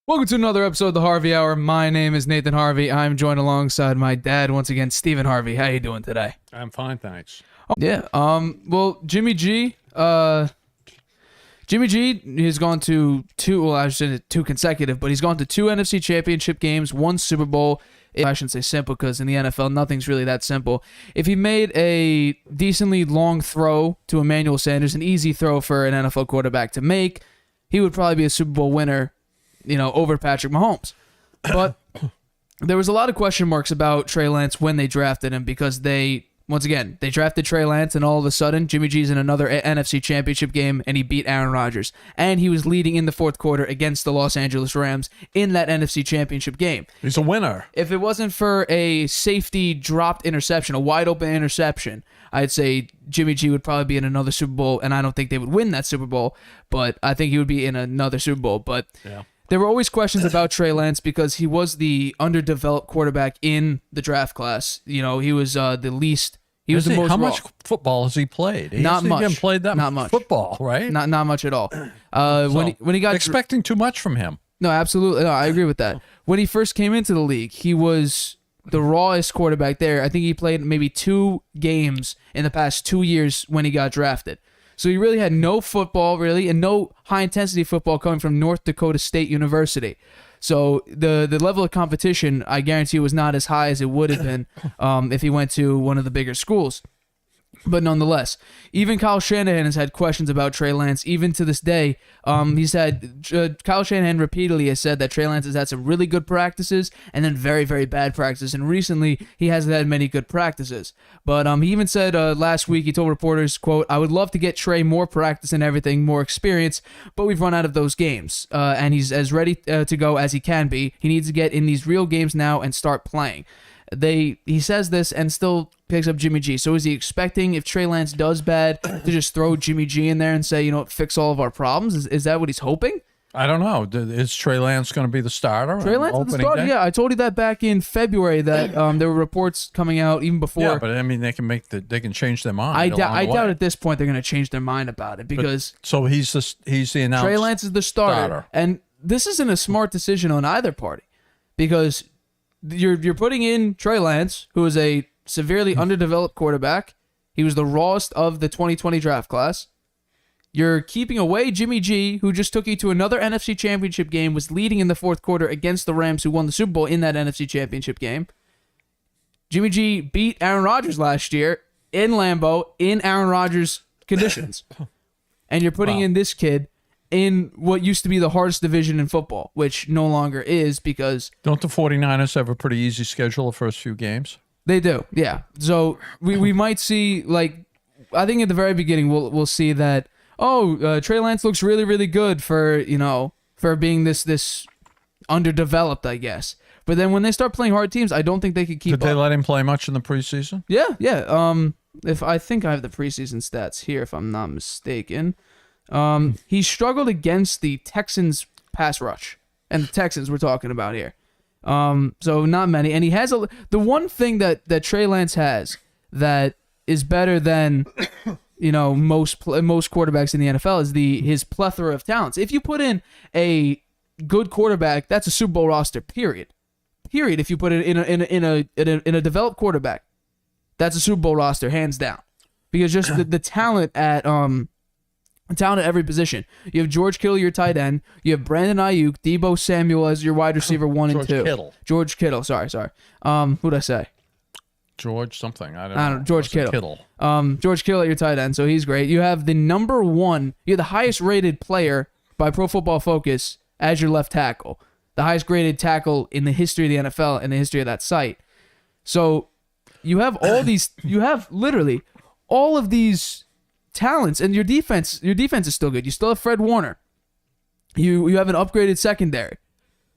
Welcome to another episode of the Harvey Hour. My name is Nathan Harvey. I'm joined alongside my dad once again, Stephen Harvey. How you doing today? I'm fine, thanks. Yeah. Well, Jimmy G has gone to two. Well, I should say two consecutive, but he's gone to two NFC Championship games, one Super Bowl. I shouldn't say simple because in the NFL, nothing's really that simple. If he made a decently long throw to Emmanuel Sanders, an easy throw for an NFL quarterback to make, he would probably be a Super Bowl winner, over Patrick Mahomes. But there was a lot of question marks about Trey Lance when they drafted him because they drafted Trey Lance and all of a sudden Jimmy G's in another NFC Championship game and he beat Aaron Rodgers. And he was leading in the fourth quarter against the Los Angeles Rams in that NFC Championship game. He's a winner. If it wasn't for a safety dropped interception, a wide open interception, I'd say Jimmy G would probably be in another Super Bowl, and I don't think they would win that Super Bowl, but I think he would be in another Super Bowl. But yeah. There were always questions about Trey Lance because he was the underdeveloped quarterback in the draft class. He was the least. He was the most. How much football has he played? Not much. He hasn't played that much football, right? Not much at all. When he got expecting too much from him. No, absolutely. No, I agree with that. When he first came into the league, he was the rawest quarterback there. I think he played maybe 2 games in the past 2 years when he got drafted. So he really had no football, really, and no high-intensity football coming from North Dakota State University. So the level of competition, I guarantee, was not as high as it would have been if he went to one of the bigger schools. But nonetheless, even Kyle Shanahan has had questions about Trey Lance. Even to this day, Kyle Shanahan repeatedly has said that Trey Lance has had some really good practices and then very, very bad practices. And recently, he hasn't had many good practices. But he even said last week, he told reporters, quote, "I would love to get Trey more practice and everything, more experience, but we've run out of those games. And he's as ready to go as he can be. He needs to get in these real games now and start playing." He says this and still picks up Jimmy G. So is he expecting, if Trey Lance does bad, to just throw Jimmy G in there and say, fix all of our problems? Is that what he's hoping? I don't know. Is Trey Lance going to be the starter? Trey Lance is the starter. Yeah, I told you that back in February that there were reports coming out even before. Yeah, but I mean they can change their mind. I doubt at this point they're going to change their mind about it because so he's the announced Trey Lance is the starter. And this isn't a smart decision on either party because you're putting in Trey Lance, who is a severely underdeveloped quarterback. He was the rawest of the 2020 draft class. You're keeping away Jimmy G, who just took you to another NFC Championship game, was leading in the fourth quarter against the Rams, who won the Super Bowl in that NFC Championship game. Jimmy G beat Aaron Rodgers last year in Lambeau in Aaron Rodgers conditions. And you're putting in this kid in what used to be the hardest division in football, which no longer is because... Don't the 49ers have a pretty easy schedule the first few games? They do, yeah. So we might see, I think at the very beginning we'll see that, Trey Lance looks really, really good for being this underdeveloped, I guess. But then when they start playing hard teams, I don't think they could keep up. Did they let him play much in the preseason? Yeah. If I think I have the preseason stats here, if I'm not mistaken. He struggled against the Texans pass rush, and the Texans we're talking about here. So not many, and he has the one thing that Trey Lance has that is better than most quarterbacks in the NFL is his plethora of talents. If you put in a good quarterback, that's a Super Bowl roster. Period. If you put it in a developed quarterback, that's a Super Bowl roster, hands down, because just the talent at every position. You have George Kittle, your tight end. You have Brandon Ayuk, Deebo Samuel as your wide receiver 1 and 2. George Kittle. Sorry. Who'd I say? George something. I don't know. George Kittle. George Kittle at your tight end, so he's great. You have the highest rated player by Pro Football Focus as your left tackle. The highest graded tackle in the history of the NFL and the history of that site. So you have literally all of these talents, and your defense is still good. You still have Fred Warner. You have an upgraded secondary.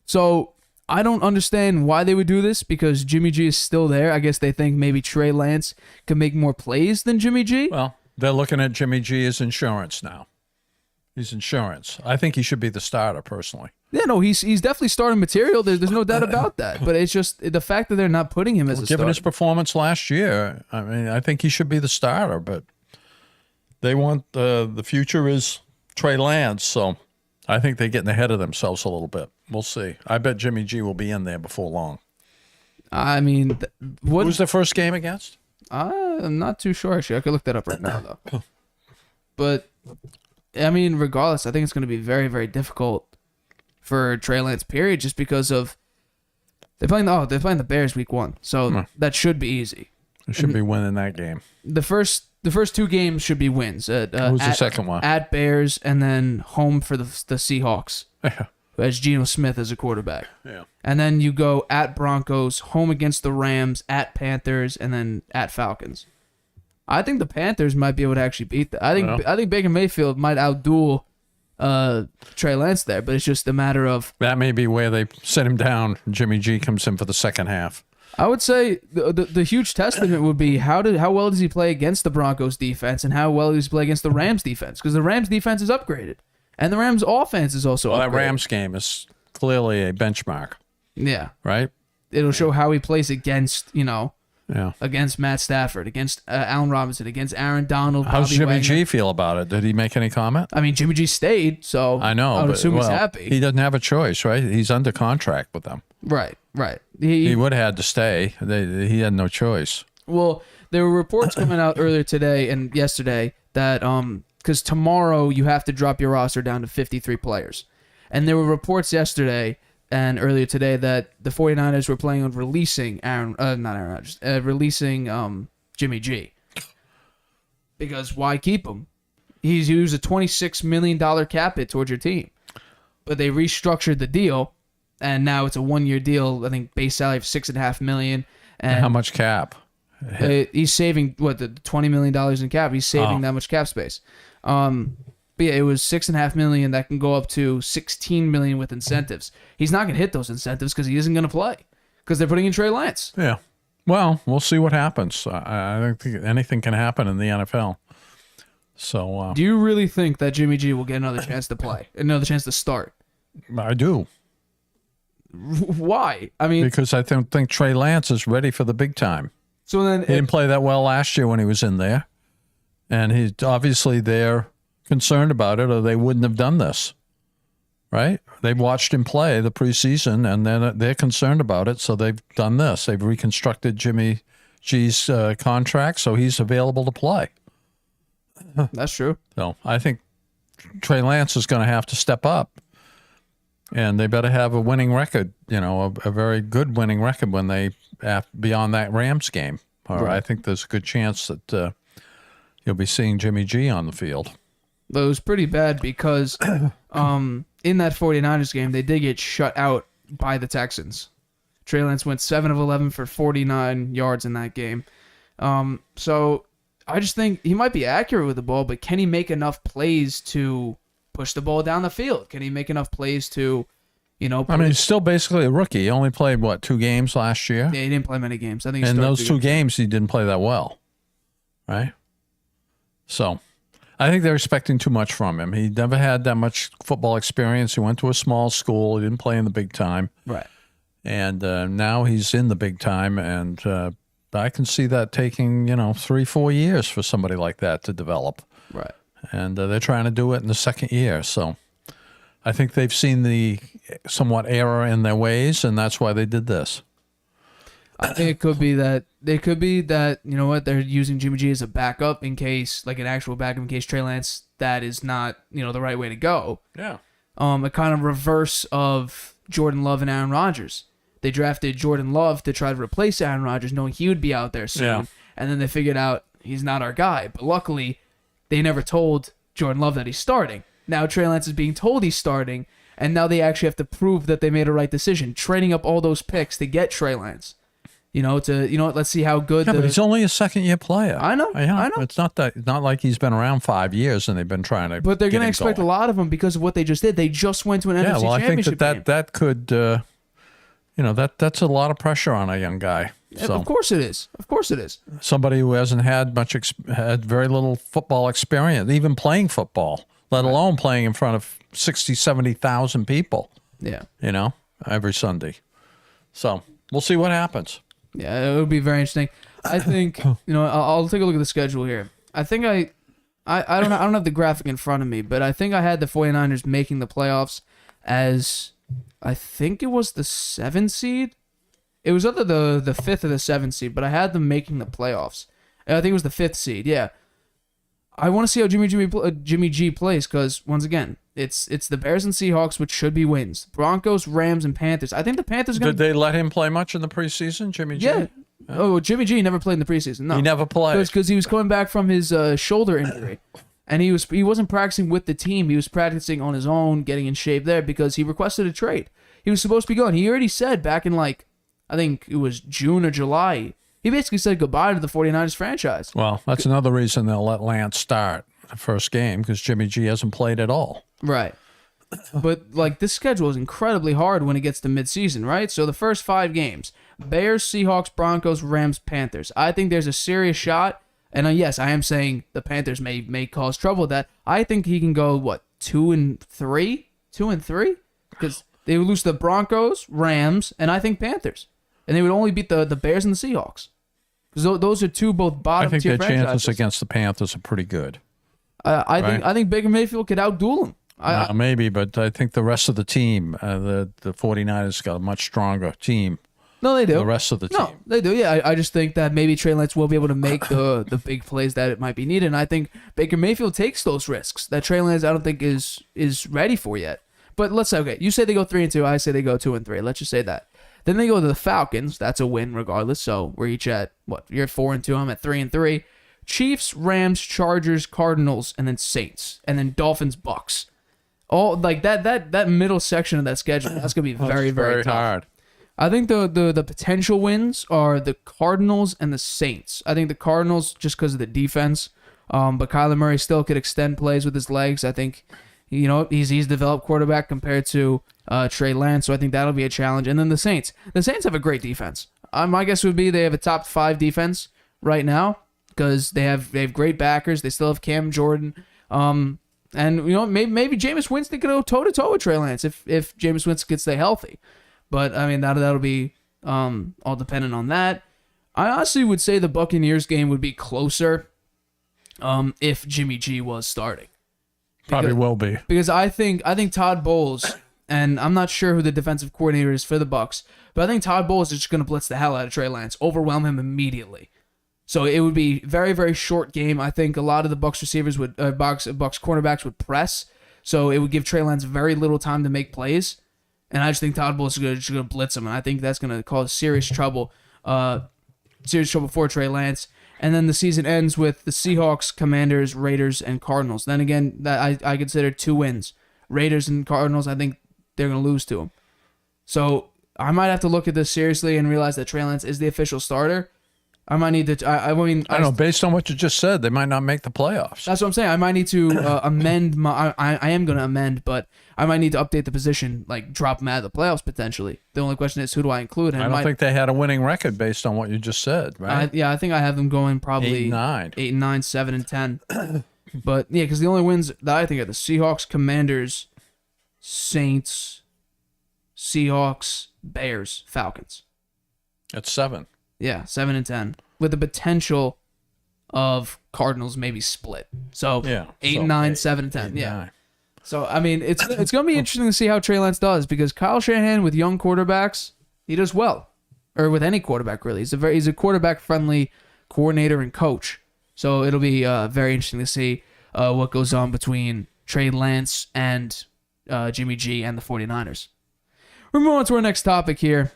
So I don't understand why they would do this because Jimmy G is still there. I guess they think maybe Trey Lance can make more plays than Jimmy G. Well, they're looking at Jimmy G as insurance now. He's insurance. I think he should be the starter personally. Yeah, no, he's definitely starting material. There's no doubt about that. But it's just the fact that they're not putting him as a starter. Given his performance last year, I mean, I think he should be the starter, but they want the future is Trey Lance, so I think they're getting ahead of themselves a little bit. We'll see. I bet Jimmy G will be in there before long. I mean, what Who's the first game against? I'm not too sure, actually. I could look that up right now, though. But, I mean, regardless, I think it's going to be very, very difficult for Trey Lance, period, just because of they're playing the Bears week 1, so that should be easy. They should be winning that game. The first 2 games should be wins. Who's the second one? At Bears, and then home for the Seahawks, who has Geno Smith as a quarterback. Yeah. And then you go at Broncos, home against the Rams, at Panthers, and then at Falcons. I think the Panthers might be able to actually beat that. I think Baker Mayfield might outduel Trey Lance there, but it's just a matter of that may be where they sit him down. Jimmy G comes in for the second half. I would say the huge testament would be how well does he play against the Broncos defense, and how well does he play against the Rams defense, because the Rams defense is upgraded and the Rams offense is also upgraded. That Rams game is clearly a benchmark. Yeah, right. It'll show how he plays against against Matt Stafford, against Allen Robinson, against Aaron Donald. How's Bobby Jimmy Wagner. G feel about it? Did he make any comment? I mean, Jimmy G stayed, so I know. I would assume he's happy. He doesn't have a choice, right? He's under contract with them. Right. He would have had to stay. He had no choice. Well, there were reports coming out earlier today and yesterday that because tomorrow you have to drop your roster down to 53 players, and there were reports yesterday and earlier today that the 49ers were planning on releasing releasing Jimmy G. Because why keep him? He's used a $26 million cap hit towards your team. But they restructured the deal, and now it's a 1-year deal, I think base salary of $6.5 million. And how much cap? He's saving, the $20 million in cap. He's saving that much cap space. But yeah, it was $6.5 million that can go up to $16 million with incentives. He's not going to hit those incentives because he isn't going to play because they're putting in Trey Lance. Yeah. Well, we'll see what happens. I don't think anything can happen in the NFL. So, do you really think that Jimmy G will get another chance to play, another chance to start? I do. Why? I mean, because I don't think Trey Lance is ready for the big time. So then he didn't play that well last year when he was in there, and he's obviously they're concerned about it, or they wouldn't have done this. Right? They've watched him play the preseason, and then they're concerned about it, so they've done this. They've reconstructed Jimmy G's contract, so he's available to play. That's true. So I think Trey Lance is going to have to step up, and they better have a winning record, a very good winning record when they beyond that Rams game. Or I think there's a good chance that you'll be seeing Jimmy G on the field. But it was pretty bad because in that 49ers game, they did get shut out by the Texans. Trey Lance went 7 of 11 for 49 yards in that game. So I just think he might be accurate with the ball, but can he make enough plays to push the ball down the field? Can he make enough plays to, I mean, he's still basically a rookie. He only played, 2 games last year? Yeah, he didn't play many games. I think. And those 2 games, he didn't play that well, right? So I think they're expecting too much from him. He never had that much football experience. He went to a small school. He didn't play in the big time. Right. And now he's in the big time, and I can see that taking, 3-4 years for somebody like that to develop. Right. And they're trying to do it in the second year. So I think they've seen the somewhat error in their ways, and that's why they did this. I think it could be that they're using Jimmy G as a backup in case, like an actual backup in case Trey Lance, that is not, the right way to go. Yeah. A kind of reverse of Jordan Love and Aaron Rodgers. They drafted Jordan Love to try to replace Aaron Rodgers, knowing he would be out there soon. Yeah. And then they figured out he's not our guy. But luckily, they never told Jordan Love that he's starting. Now Trey Lance is being told he's starting, and now they actually have to prove that they made a right decision, trading up all those picks to get Trey Lance. Let's see how good. Yeah, but he's only a second-year player. I know. It's not like he's been around 5 years and they've been trying to. But they're going to expect a lot of them because of what they just did. They just went to an NFC Championship game. I think that could, that's a lot of pressure on a young guy. So, of course it is. Of course it is. Somebody who hasn't had had very little football experience, even playing football, let alone playing in front of 60, 70,000 people. Yeah. Every Sunday. So we'll see what happens. Yeah, it would be very interesting. I think I'll take a look at the schedule here. I think I don't have the graphic in front of me, but I think I had the 49ers making the playoffs as I think it was the 7 seed. It was either the 5th or the 7th seed, but I had them making the playoffs. I think it was the 5th seed. Yeah. I want to see how Jimmy G plays because once again, it's the Bears and Seahawks, which should be wins. Broncos, Rams, and Panthers. I think the Panthers. Did they let him play much in the preseason, Jimmy G? Yeah. Oh, Jimmy G never played in the preseason. No, he never played because he was coming back from his shoulder injury, and he wasn't practicing with the team. He was practicing on his own, getting in shape there because he requested a trade. He was supposed to be going. He already said back in I think it was June or July. He basically said goodbye to the 49ers franchise. Well, that's another reason they'll let Lance start the first game because Jimmy G hasn't played at all. Right. But this schedule is incredibly hard when it gets to midseason, right? So the first 5 games: Bears, Seahawks, Broncos, Rams, Panthers. I think there's a serious shot, and yes, I am saying the Panthers may cause trouble with that. I think he can go 2-3, 2-3, because they would lose to the Broncos, Rams, and I think Panthers, and they would only beat the Bears and the Seahawks. Because those are two both bottom tier franchises. I think their chances against the Panthers are pretty good. I think Baker Mayfield could outduel him. Maybe, but I think the rest of the team, the 49ers got a much stronger team. No, they do. The rest of the team. No, they do. Yeah, I just think that maybe Trey Lance will be able to make the big plays that it might be needed. And I think Baker Mayfield takes those risks that Trey Lance I don't think is ready for yet. But let's say, okay, you say they go 3-2. I say they go 2-3. Let's just say that. Then they go to the Falcons. That's a win regardless. So we're each at You're at 4-2. I'm at 3-3. Chiefs, Rams, Chargers, Cardinals, and then Saints, and then Dolphins, Bucks. All that middle section of that schedule. That's gonna be very tough. Hard. I think the potential wins are the Cardinals and the Saints. I think the Cardinals just because of the defense, but Kyler Murray still could extend plays with his legs. I think he's developed quarterback compared to Trey Lance, so I think that'll be a challenge. And then the Saints. The Saints have a great defense. My guess would be they have a top 5 defense right now because they have great backers. They still have Cam Jordan. And maybe Jameis Winston could go toe to toe with Trey Lance if Jameis Winston could stay healthy. But I mean that'll be all dependent on that. I honestly would say the Buccaneers game would be closer if Jimmy G was starting. Probably will be. Because I think Todd Bowles, and I'm not sure who the defensive coordinator is for the Bucs, but I think Todd Bowles is just going to blitz the hell out of Trey Lance, overwhelm him immediately. So it would be very, very short game. I think a lot of the Bucs receivers Bucs cornerbacks would press, so it would give Trey Lance very little time to make plays. And I just think Todd Bowles is going to blitz him, and I think that's going to cause serious trouble for Trey Lance. And then the season ends with the Seahawks, Commanders, Raiders, and Cardinals. Then again, that I consider 2 wins. Raiders and Cardinals, I think they're going to lose to them. So I might have to look at this seriously and realize that Trey Lance is the official starter. I might need to. I don't know. Based on what you just said, they might not make the playoffs. That's what I'm saying. I might need to amend my. I am going to amend, but I might need to update the position, drop him out of the playoffs potentially. The only question is, who do I include? And I don't think they had a winning record based on what you just said, right? I think I have them going probably 8-9, 8-9, 7-10. But yeah, because the only wins that I think are the Seahawks, Commanders, Saints, Seahawks, Bears, Falcons. That's 7. Yeah, 7-10, with the potential of Cardinals maybe split. So 8-9, 7-10. Yeah. 9. So I mean, it's gonna be interesting to see how Trey Lance does because Kyle Shanahan with young quarterbacks, he does well, or with any quarterback really. He's a quarterback friendly coordinator and coach. So it'll be very interesting to see what goes on between Trey Lance and Jimmy G and the 49ers. We're moving on to our next topic here.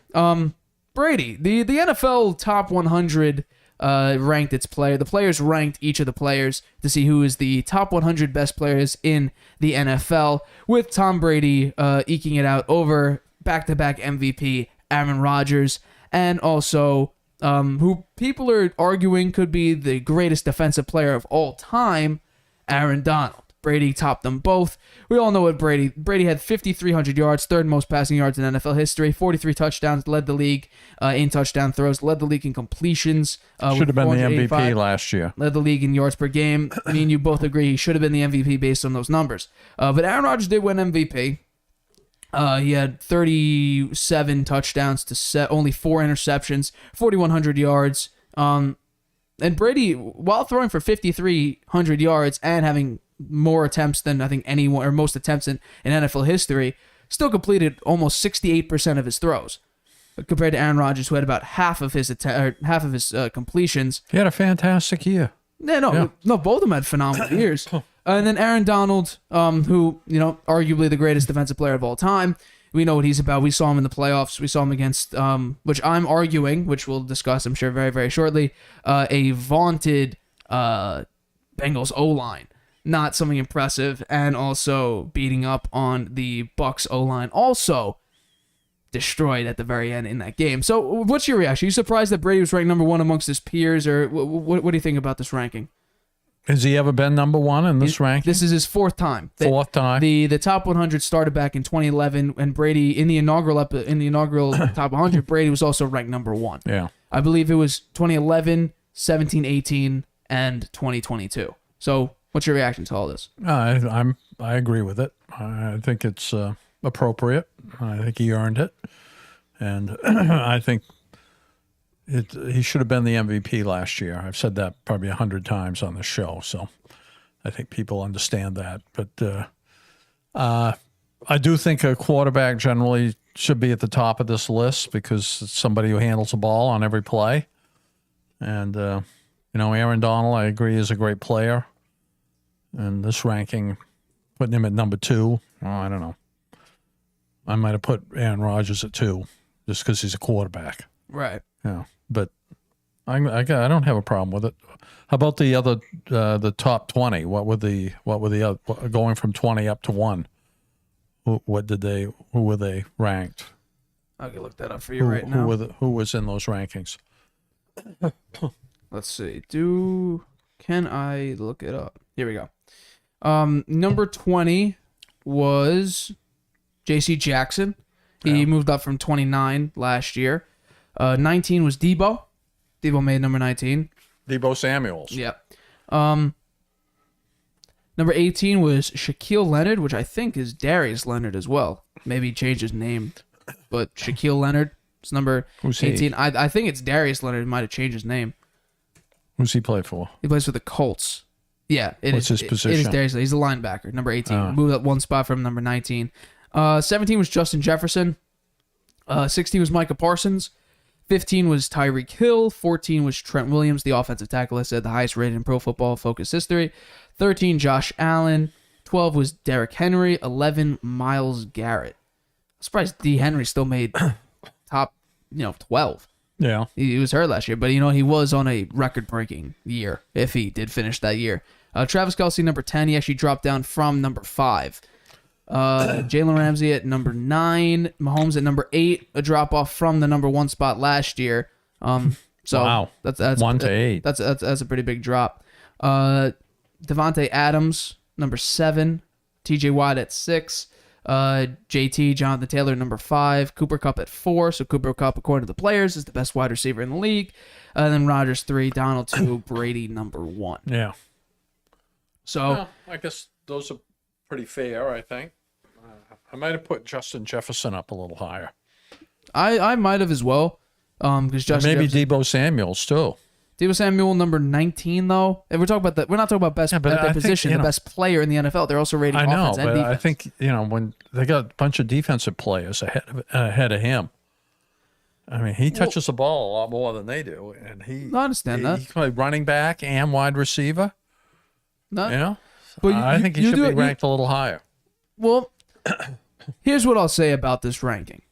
Brady, the NFL top 100 ranked its player. The players ranked each of the players to see who is the top 100 best players in the NFL, with Tom Brady eking it out over back-to-back MVP Aaron Rodgers, and also who people are arguing could be the greatest defensive player of all time, Aaron Donald. Brady topped them both. We all know what Brady had 5,300 yards, third most passing yards in NFL history, 43 touchdowns, led the league in touchdown throws, led the league in completions. Should have been the MVP last year. Led the league in yards per game. Me and you both agree he should have been the MVP based on those numbers. But Aaron Rodgers did win MVP. He had 37 touchdowns to only 4 interceptions, 4,100 yards. And Brady, while throwing for 5,300 yards and having more attempts than I think anyone or most attempts in NFL history, still completed almost 68% of his throws, compared to Aaron Rodgers, who had about half of his completions. He had a fantastic year. No, both of them had phenomenal years. And then Aaron Donald, who, arguably the greatest defensive player of all time. We know what he's about. We saw him in the playoffs. We saw him against, which I'm arguing, which we'll discuss, I'm sure, very, very shortly, a vaunted Bengals O-line. Not something impressive, and also beating up on the Bucs O-line. Also destroyed at the very end in that game. So what's your reaction? Are you surprised that Brady was ranked number one amongst his peers, or what do you think about this ranking? Has he ever been number one in this ranking? This is his fourth time. Fourth time. The top 100 started back in 2011, and Brady in the inaugural top 100, Brady was also ranked number one. Yeah, I believe it was 2011, 17, 18, and 2022. So what's your reaction to all this? I agree with it. I think it's appropriate. I think he earned it, and I think he should have been the MVP last year. I've said that probably 100 times on the show, so I think people understand that. But I do think a quarterback generally should be at the top of this list because it's somebody who handles the ball on every play. And, Aaron Donald, I agree, is a great player. And this ranking, putting him at number 2, I don't know. I might have put Aaron Rodgers at 2 just because he's a quarterback. Right. Yeah, but I don't have a problem with it. How about the other the top 20? What were the other, going from 20 up to 1? Who were they ranked? I can look that up for you right now. Who was in those rankings? Let's see. Can I look it up? Here we go. Number 20 was J.C. Jackson. He moved up from 29 last year. 19 was Debo. Debo made number 19. Debo Samuels. Yep. Number 18 was Shaquille Leonard, which I think is Darius Leonard as well. Maybe he changed his name, but Shaquille Leonard is number 18. I think it's Darius Leonard. He might have changed his name. Who's he play for? He plays for the Colts. Yeah, What's his position? It is Darius Leonard. He's a linebacker, number 18. Moved up one spot from number 19. 17 was Justin Jefferson. 16 was Micah Parsons. 15 was Tyreek Hill. 14 was Trent Williams, the offensive tackle, I said, the highest rated in Pro Football Focus history. 13, Josh Allen. 12 was Derrick Henry. 11, Myles Garrett. I'm surprised D. Henry still made top, 12. Yeah. He was hurt last year, but, he was on a record-breaking year, if he did finish that year. Travis Kelce, number 10. He actually dropped down from number 5. Jalen Ramsey at number 9, Mahomes at number 8, a drop off from the number 1 spot last year. So wow, that's 1 to 8. That's a pretty big drop. Devontae Adams, number 7, TJ Watt at 6, JT Jonathan Taylor number 5, Cooper Kupp at 4. So Cooper Kupp, according to the players, is the best wide receiver in the league. And then Rodgers 3, Donald 2, Brady number 1. Yeah. So I guess those are pretty fair, I think. I might have put Justin Jefferson up a little higher. I might have as well. Because Justin maybe Jefferson, Debo Samuels too. Debo Samuel number 19 though. If we're talking about that, we're not talking about best at their position, the best player in the NFL. They're also rating offense and defense. I think when they got a bunch of defensive players ahead of him. I mean, he touches the ball a lot more than they do, and I understand that. He played running back and wide receiver. No, but I think he should be ranked a little higher. Well, here's what I'll say about this ranking.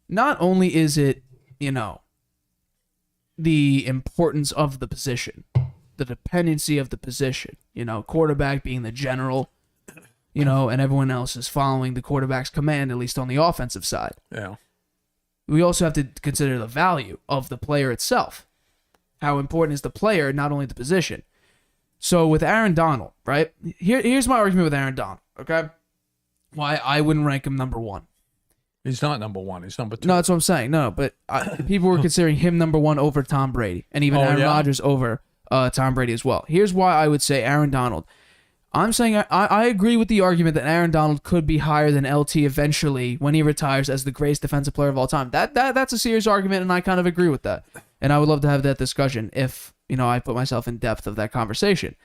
Not only is it, the importance of the position, the dependency of the position, quarterback being the general, and everyone else is following the quarterback's command, at least on the offensive side. Yeah. We also have to consider the value of the player itself. How important is the player, not only the position. So with Aaron Donald, right? Here's my argument with Aaron Donald, okay? Why I wouldn't rank him number 1. He's not number 1. He's number 2. No, that's what I'm saying. No, but people were considering him number 1 over Tom Brady, and even Aaron Rodgers over Tom Brady as well. Here's why I would say Aaron Donald. I'm saying I agree with the argument that Aaron Donald could be higher than LT eventually when he retires as the greatest defensive player of all time. That's a serious argument, and I kind of agree with that. And I would love to have that discussion if I put myself in depth of that conversation.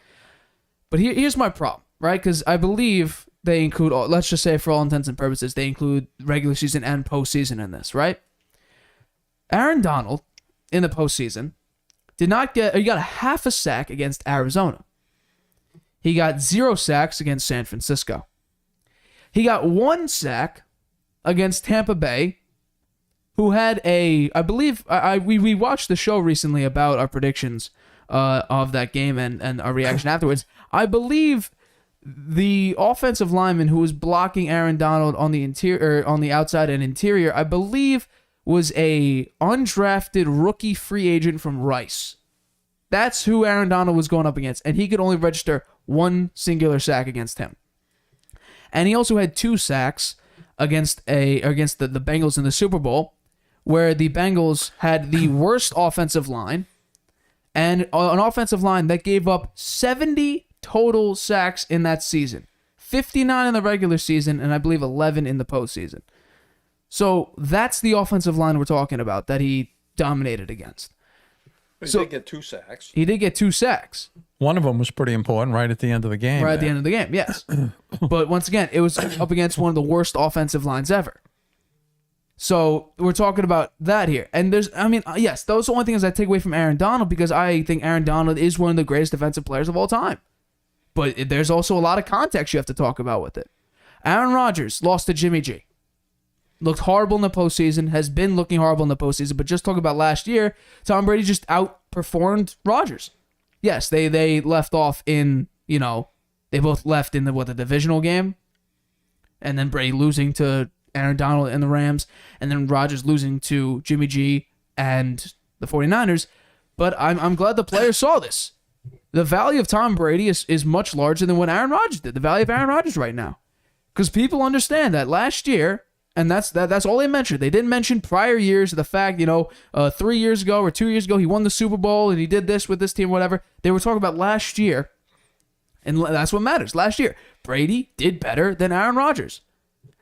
But here's my problem, right? Because I believe they include, let's just say for all intents and purposes, they include regular season and postseason in this, right? Aaron Donald, in the postseason, he got a half a sack against Arizona. He got 0 sacks against San Francisco. He got 1 sack against Tampa Bay, who had I believe, we watched the show recently about our predictions of that game and our reaction afterwards. I believe the offensive lineman who was blocking Aaron Donald on the interior, on the outside and interior, I believe was a undrafted rookie free agent from Rice. That's who Aaron Donald was going up against, and he could only register 1 singular sack against him. And he also had 2 sacks against the Bengals in the Super Bowl, where the Bengals had the worst offensive line, and an offensive line that gave up 70 total sacks in that season. 59 in the regular season, and I believe 11 in the postseason. So that's the offensive line we're talking about that he dominated against. He did get 2 sacks. He did get 2 sacks. One of them was pretty important right at the end of the game. Right at the end of the game, yes. But once again, it was up against one of the worst offensive lines ever. So we're talking about that here. And yes, those are the only things I take away from Aaron Donald, because I think Aaron Donald is one of the greatest defensive players of all time. But there's also a lot of context you have to talk about with it. Aaron Rodgers lost to Jimmy G. Looked horrible in the postseason, has been looking horrible in the postseason, but just talk about last year, Tom Brady just outperformed Rodgers. Yes, they left off in, they both left in the divisional game, and then Brady losing to Aaron Donald and the Rams, and then Rodgers losing to Jimmy G and the 49ers. But I'm glad the players saw this. The value of Tom Brady is much larger than what Aaron Rodgers did, the value of Aaron Rodgers right now. Because people understand that last year, and that's all they mentioned. They didn't mention prior years, the fact, 3 years ago or 2 years ago, he won the Super Bowl and he did this with this team, whatever. They were talking about last year, and that's what matters. Last year, Brady did better than Aaron Rodgers.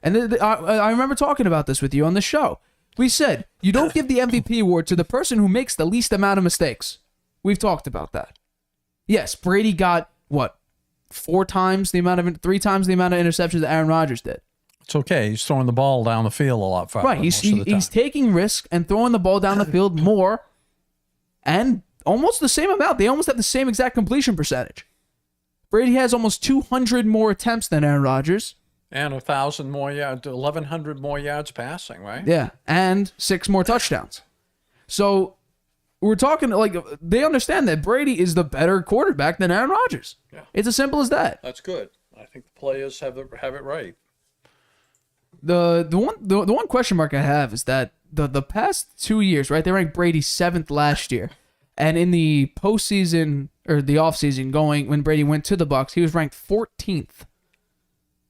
And I remember talking about this with you on the show. We said, you don't give the MVP award to the person who makes the least amount of mistakes. We've talked about that. Yes, Brady got, 3 times the amount of interceptions that Aaron Rodgers did. It's okay. He's throwing the ball down the field a lot farther. Right. He's taking risks and throwing the ball down the field more, and almost the same amount. They almost have the same exact completion percentage. Brady has almost 200 more attempts than Aaron Rodgers. And 1,000 more yards, 1,100 more yards passing, right? Yeah, and 6 more touchdowns. So we're talking, they understand that Brady is the better quarterback than Aaron Rodgers. Yeah. It's as simple as that. That's good. I think the players have it right. The one question mark I have is that the past 2 years, right? They ranked Brady 7th last year, and in the postseason or the offseason, when Brady went to the Bucs, he was ranked 14th,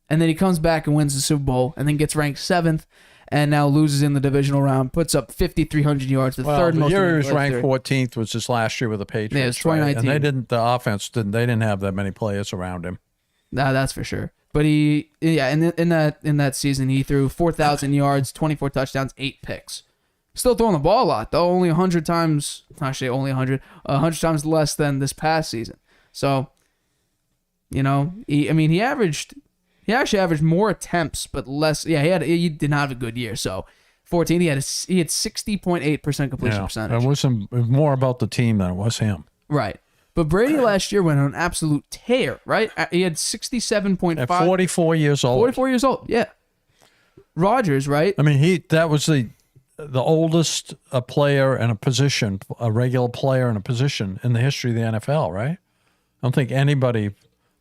and then he comes back and wins the Super Bowl, and then gets ranked 7th, and now loses in the divisional round, puts up 5,300 yards, third most. The year he was ranked 14th was his last year with the Patriots. Yeah, it was 2019, right? And the offense didn't have that many players around him. Nah, that's for sure. But in that season, he threw 4,000 yards, 24 touchdowns, 8 picks. Still throwing the ball a lot, though. Only 100 times, actually only 100 times less than this past season. So, he actually averaged more attempts, but less. Yeah, he did not have a good year. So, 14, he had 60.8% completion percentage. It was more about the team than it was him. Right. But Brady last year went on an absolute tear, right? He had 67.5. At 44 years old. 44 years old, yeah. Rodgers, right? I mean, that was the oldest player in a position, a regular player in a position in the history of the NFL, right? I don't think anybody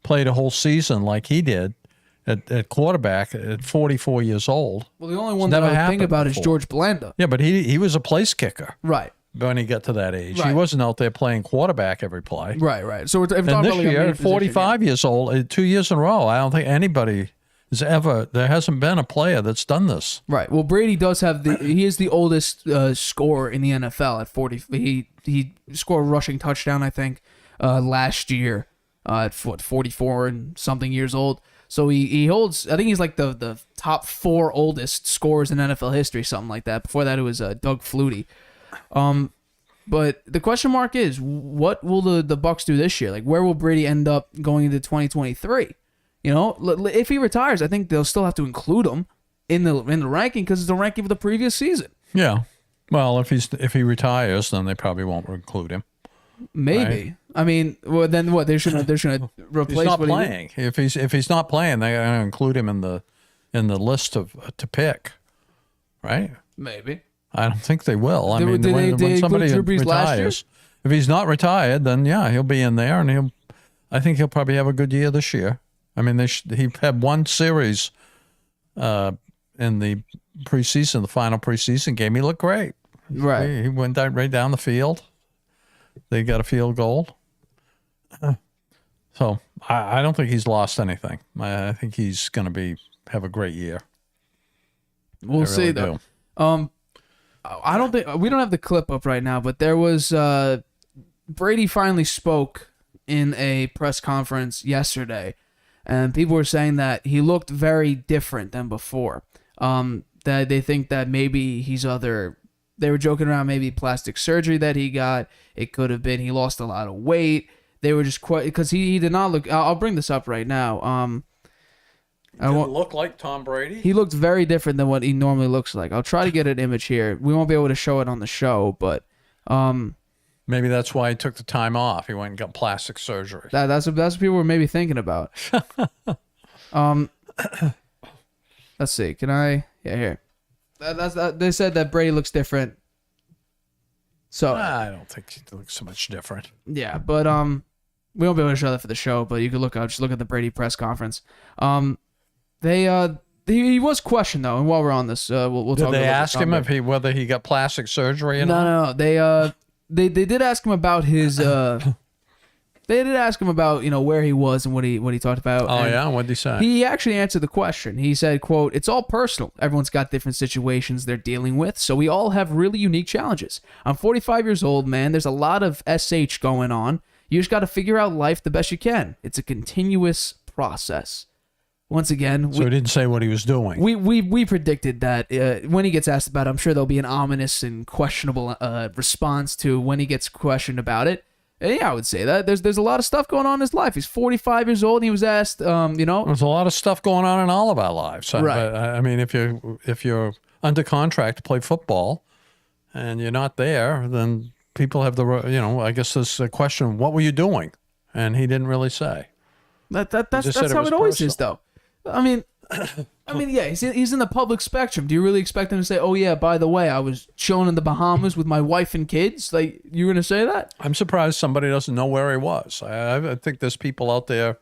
played a whole season like he did at quarterback at 44 years old. Well, the only one that I think about is George Blanda. Yeah, but he was a place kicker. Right. When he got to that age. Right. He wasn't out there playing quarterback every play. Right. So if and this year, at 45 years old, 2 years in a row, I don't think anybody there hasn't been a player that's done this. Right. Well, Brady does have he is the oldest scorer in the NFL at 40. He scored a rushing touchdown, I think, last year at 44 and something years old. So he holds, I think he's like the top 4 oldest scorers in NFL history, something like that. Before that, it was Doug Flutie. But the question mark is, what will the Bucs do this year? Like, where will Brady end up going into 2023? If he retires, I think they'll still have to include him in the ranking because it's the ranking for the previous season. Yeah. Well, if he retires, then they probably won't include him. Maybe. Right? I mean, well, then what? They're gonna replace. He's not what playing. If he's not playing, they're going to include him in the list to pick, right? Maybe. I don't think they will. I mean, Did when they somebody include Drew Brees last year? retires, if he's not retired, then yeah, he'll be in there, and I think he'll probably have a good year this year. I mean, he had one series in the preseason, the final preseason game. He looked great. Right. He went right down the field. They got a field goal. So I don't think he's lost anything. I think he's going to have a great year. We'll see though. I don't think we don't have the clip up right now, but there was Brady finally spoke in a press conference yesterday, and people were saying that he looked very different than before. That they think that maybe they were joking around, maybe plastic surgery that he got. It could have been he lost a lot of weight. They were just quite because he did not look. I'll bring this up right now. Didn't look like Tom Brady. He looked very different than what he normally looks like. I'll try to get an image here. We won't be able to show it on the show, but maybe that's why he took the time off. He went and got plastic surgery. That's what people were maybe thinking about. Let's see. Can I? Yeah, here. They said that Brady looks different. So I don't think he looks so much different. Yeah, but we won't be able to show that for the show. But you can just look at the Brady press conference. He was questioned though, and while we're on this, we'll talk. Did they ask him whether he got plastic surgery? No. They did ask him about his. They did ask him about where he was and what he talked about. Oh yeah, what did he say? He actually answered the question. He said, "quote It's all personal. Everyone's got different situations they're dealing with, so we all have really unique challenges. I'm 45 years old, man. There's a lot of sh going on. You just got to figure out life the best you can. It's a continuous process." Once again, so he didn't say what he was doing. We predicted that when he gets asked about it, I'm sure there'll be an ominous and questionable response to when he gets questioned about it. And yeah, I would say that there's a lot of stuff going on in his life. He's 45 years old, and he was asked, There's a lot of stuff going on in all of our lives. Right. I mean, if you're under contract to play football, and you're not there, then people have I guess there's a question: what were you doing? And he didn't really say. That's how it always is, though. I mean, yeah, he's in the public spectrum. Do you really expect him to say, "Oh yeah, by the way, I was chilling in the Bahamas with my wife and kids"? Like, you're gonna say that? I'm surprised somebody doesn't know where he was. I think there's people out there,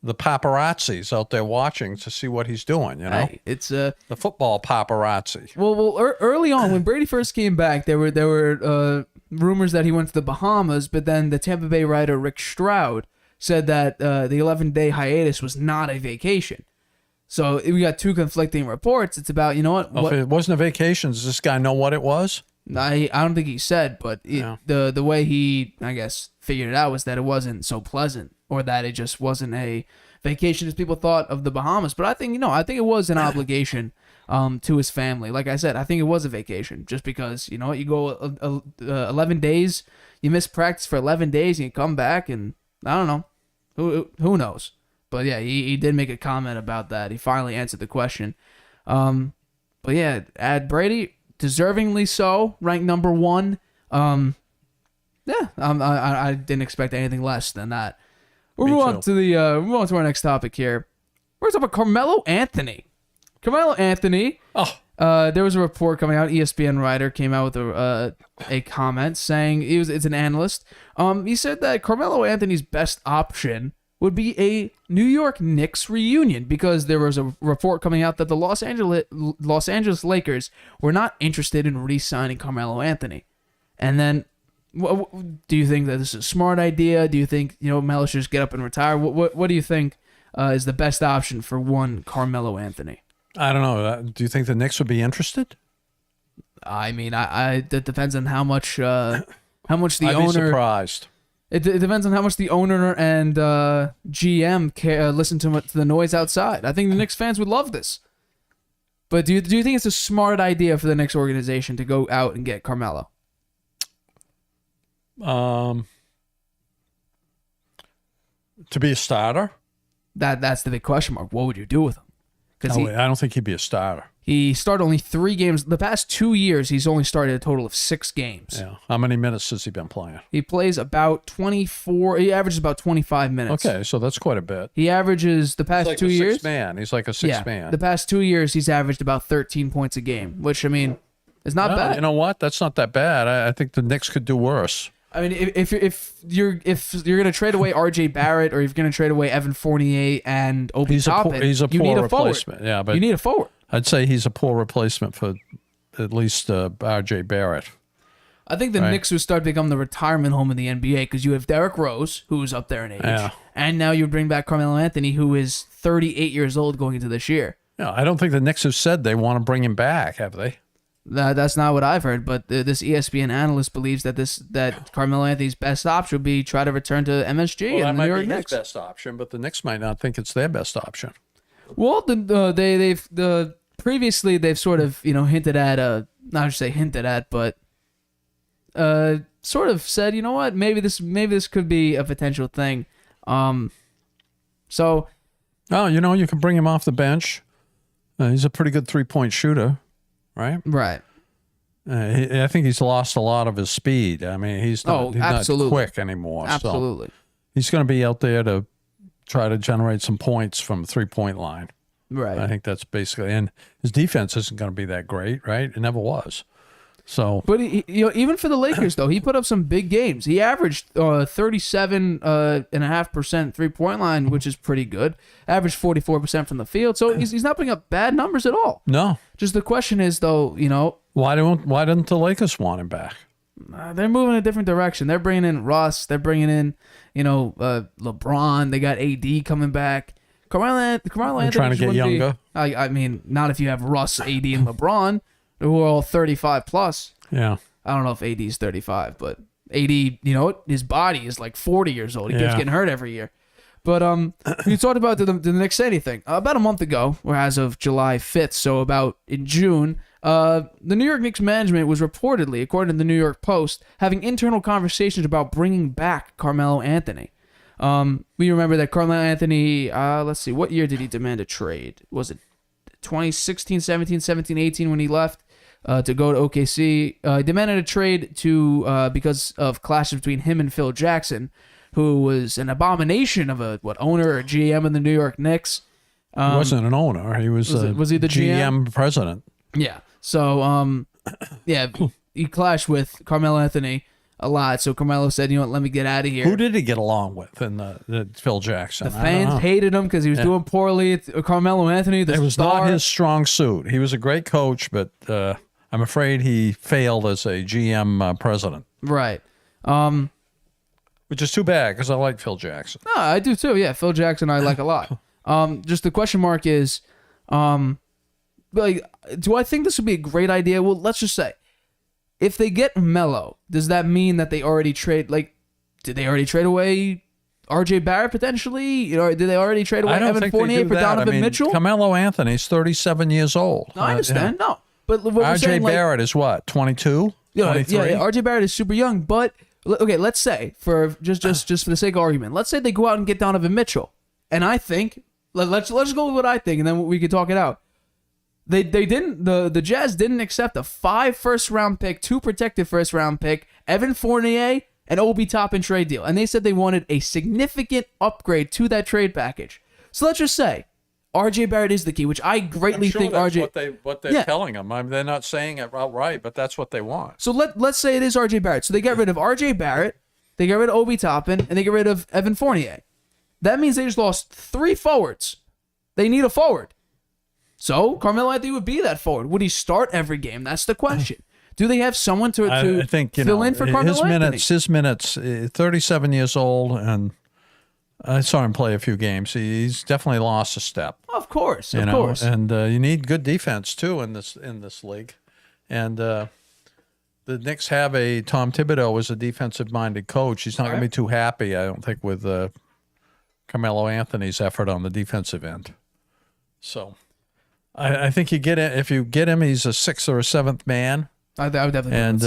the paparazzis out there watching to see what he's doing. Hey, it's the football paparazzi. Well, early on when Brady first came back, there were rumors that he went to the Bahamas, but then the Tampa Bay writer Rick Stroud said that the 11-day hiatus was not a vacation. So we got two conflicting reports. It's about, If it wasn't a vacation, does this guy know what it was? I don't think he said, but the way he, I guess, figured it out was that it wasn't so pleasant, or that it just wasn't a vacation as people thought of the Bahamas. But I think, I think it was an obligation to his family. Like I said, I think it was a vacation, just because, you go 11 days, you miss practice for 11 days, and you come back, and I don't know. Who knows? But yeah, he did make a comment about that. He finally answered the question. But yeah, at Brady, deservingly so, ranked number 1. Yeah, I didn't expect anything less than that. We'll move on to our next topic here. We're talking about Carmelo Anthony. Carmelo Anthony. There was a report coming out. ESPN writer came out with a comment saying it's an analyst. He said that Carmelo Anthony's best option would be a New York Knicks reunion, because there was a report coming out that the Los Angeles Lakers were not interested in re-signing Carmelo Anthony. And then, do you think that this is a smart idea? Do you think Melo should just get up and retire? What do you think is the best option for one Carmelo Anthony? I don't know. Do you think the Knicks would be interested? I mean, that depends on how much the I'd owner. Be surprised. It depends on how much the owner and GM listen to the noise outside. I think the Knicks fans would love this. But do you think it's a smart idea for the Knicks organization to go out and get Carmelo? To be a starter? That's the big question mark. What would you do with him? Because I don't think he'd be a starter. he started only 3 games. The past 2 years, he's only started a total of 6 games. Yeah. How many minutes has he been playing? He plays about 24. He averages about 25 minutes. Okay, so that's quite a bit. He averages the past He's like 2 a years. Six man. He's like a six man. The past 2 years, he's averaged about 13 points a game, which I mean, is not bad. You know what? That's not that bad. I think the Knicks could do worse. I mean, if you're gonna trade away R.J. Barrett or if you're gonna trade away Evan Fournier and Obi Toppin, He's a you need poor a forward. replacement. Yeah, but You need a forward. I'd say he's a poor replacement for at least R.J. Barrett. I think the Knicks would start to become the retirement home in the NBA because you have Derrick Rose, who's up there in age, and now you bring back Carmelo Anthony, who is 38 years old going into this year. No, I don't think the Knicks have said they want to bring him back, have they? That's not what I've heard, but this ESPN analyst believes that Carmelo Anthony's best option would be try to return to MSG and the New York Knicks. Best option, but the Knicks might not think it's their best option. Well, previously they've sort of hinted at not to say hinted at, but sort of said maybe this could be a potential thing. So, you can bring him off the bench. He's a pretty good 3-point shooter. Right. I think he's lost a lot of his speed. I mean, he's not quick anymore. Absolutely. So he's going to be out there to try to generate some points from 3-point line. Right. I think that's basically, and his defense isn't going to be that great, right? It never was. So, but even for the Lakers though, he put up some big games. He averaged 37.5% 3-point line, which is pretty good. Averaged 44% from the field, so he's not putting up bad numbers at all. No. Just the question is though, why didn't the Lakers want him back? They're moving in a different direction. They're bringing in Russ. They're bringing in LeBron. They got AD coming back. Carmelo Anthony trying to get younger. I mean, not if you have Russ, AD, and LeBron, who are all 35 plus. Yeah. I don't know if AD is 35, but AD, his body is like 40 years old. He keeps getting hurt every year. But you talked about the Knicks anything. About a month ago, or as of July 5th, so about in June, the New York Knicks management was reportedly, according to the New York Post, having internal conversations about bringing back Carmelo Anthony. We remember that Carmelo Anthony, let's see, what year did he demand a trade? Was it 2016, 17, 17, 18 when he left to go to OKC? He demanded a trade because of clashes between him and Phil Jackson, who was an abomination of a owner or GM in the New York Knicks. He wasn't an owner. He was he the GM president. Yeah. So, he clashed with Carmelo Anthony a lot. So Carmelo said, let me get out of here. Who did he get along with in the Phil Jackson? The fans hated him because he was doing poorly. Carmelo Anthony, it was not his strong suit. He was a great coach, but I'm afraid he failed as a GM president. Right. Which is too bad because I like Phil Jackson. No, I do too. Yeah, Phil Jackson I like a lot. Just the question mark is, do I think this would be a great idea? Well, let's just say, if they get Melo, does that mean that they already trade? Did they already trade away R.J. Barrett potentially? Did they already trade away Evan Fournier for Donovan Mitchell? Carmelo Anthony's 37 years old. No, I understand. No, but what R.J. Barrett is what, 22? Yeah, R.J. Barrett is super young, but okay, let's say for just for the sake of argument, let's say they go out and get Donovan Mitchell, and I think let's go with what I think, and then we can talk it out. They didn't the Jazz didn't accept a 5 first-round pick, 2 protected first-round pick, Evan Fournier, and Obi Toppin trade deal, and they said they wanted a significant upgrade to that trade package. So let's just say R.J. Barrett is the key, which I greatly think that's R.J. what they're telling them. I mean, they're not saying it outright, but that's what they want. So let's say it is R.J. Barrett. So they get rid of R.J. Barrett, they get rid of Obi Toppin, and they get rid of Evan Fournier. That means they just lost 3 forwards. They need a forward. So Carmelo Anthony would be that forward. Would he start every game? That's the question. Do they have someone to I think, fill in for Carmelo Anthony? His minutes, 37 years old, and I saw him play a few games. He's definitely lost a step. Of course, of course. And you need good defense too in this league. And the Knicks have Tom Thibodeau as a defensive-minded coach. He's not going to be too happy, I don't think, with Carmelo Anthony's effort on the defensive end. So I think if you get him, he's a 6th or a 7th man. I would definitely. And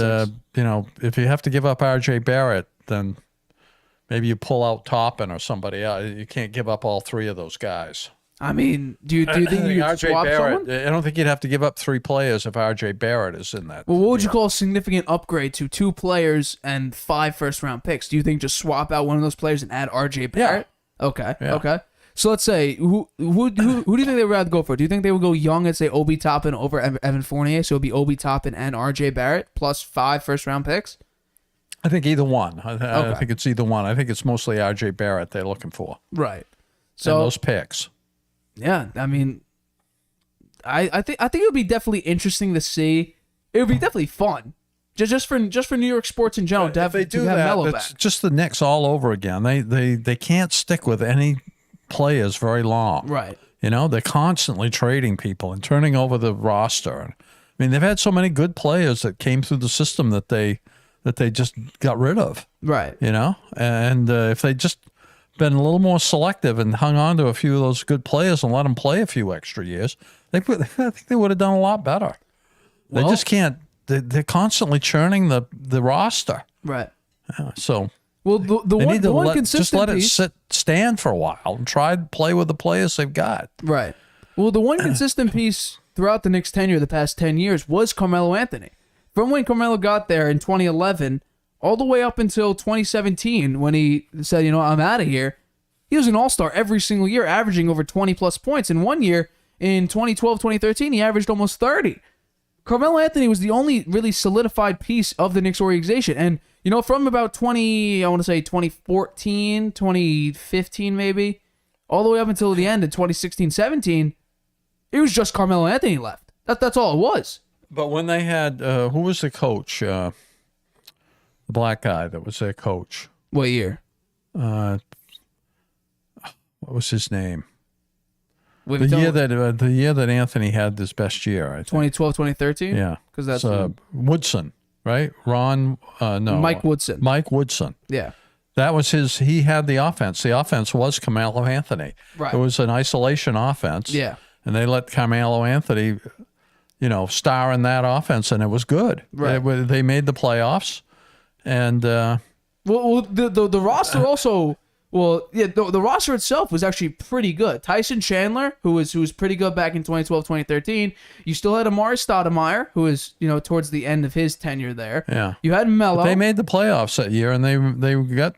if you have to give up R.J. Barrett, then Maybe you pull out Toppin or somebody else. You can't give up all three of those guys. I mean, do you think you could swap Barrett, someone? I don't think you'd have to give up 3 players if R.J. Barrett is in that. Well, what would you call a significant upgrade to 2 players and 5 first-round picks? Do you think just swap out one of those players and add R.J. Barrett? Yeah. Okay. Yeah. Okay. So let's say who do you think they would rather go for? Do you think they would go young and say Obi Toppin over Evan Fournier? So it'd be Obi Toppin and R.J. Barrett plus 5 first-round picks. I think either one. I think it's either one. I think it's mostly R.J. Barrett they're looking for. Right. So and those picks. Yeah, I mean, I think it would be definitely interesting to see. It would be definitely fun, just for New York sports in general. If they do that, it's just the Knicks all over again. They can't stick with any players very long. Right. You know, they're constantly trading people and turning over the roster. I mean, they've had so many good players that came through the system that they just got rid of. Right. You know, and if they just been a little more selective and hung on to a few of those good players and let them play a few extra years, I think they would have done a lot better. They just can't. They're constantly churning the roster. Right. So. Well, the one consistent just let piece, it stand for a while and try to play with the players they've got. Right. Well, the one consistent piece throughout the Knicks' tenure the past 10 years was Carmelo Anthony. From when Carmelo got there in 2011 all the way up until 2017 when he said, I'm out of here, he was an all-star every single year, averaging over 20-plus points. In one year, in 2012, 2013, he averaged almost 30. Carmelo Anthony was the only really solidified piece of the Knicks organization. And, from about 2014, 2015 maybe, all the way up until the end in 2016, 17, it was just Carmelo Anthony left. That's all it was. But when they had, who was the coach? The black guy that was their coach. What year? What was his name? The year that Anthony had his best year, I think. 2012, 2013? Yeah. Because that's Woodson, right? Mike Woodson. Mike Woodson. Yeah. That was he had the offense. The offense was Carmelo Anthony. Right. It was an isolation offense. Yeah. And they let Carmelo Anthony, star in that offense, and it was good. Right. They made the playoffs. And the roster also the roster itself was actually pretty good. Tyson Chandler, who was pretty good back in 2012, 2013. You still had Amari Stoudemire, who was towards the end of his tenure there. Yeah. You had Melo. But they made the playoffs that year, and they got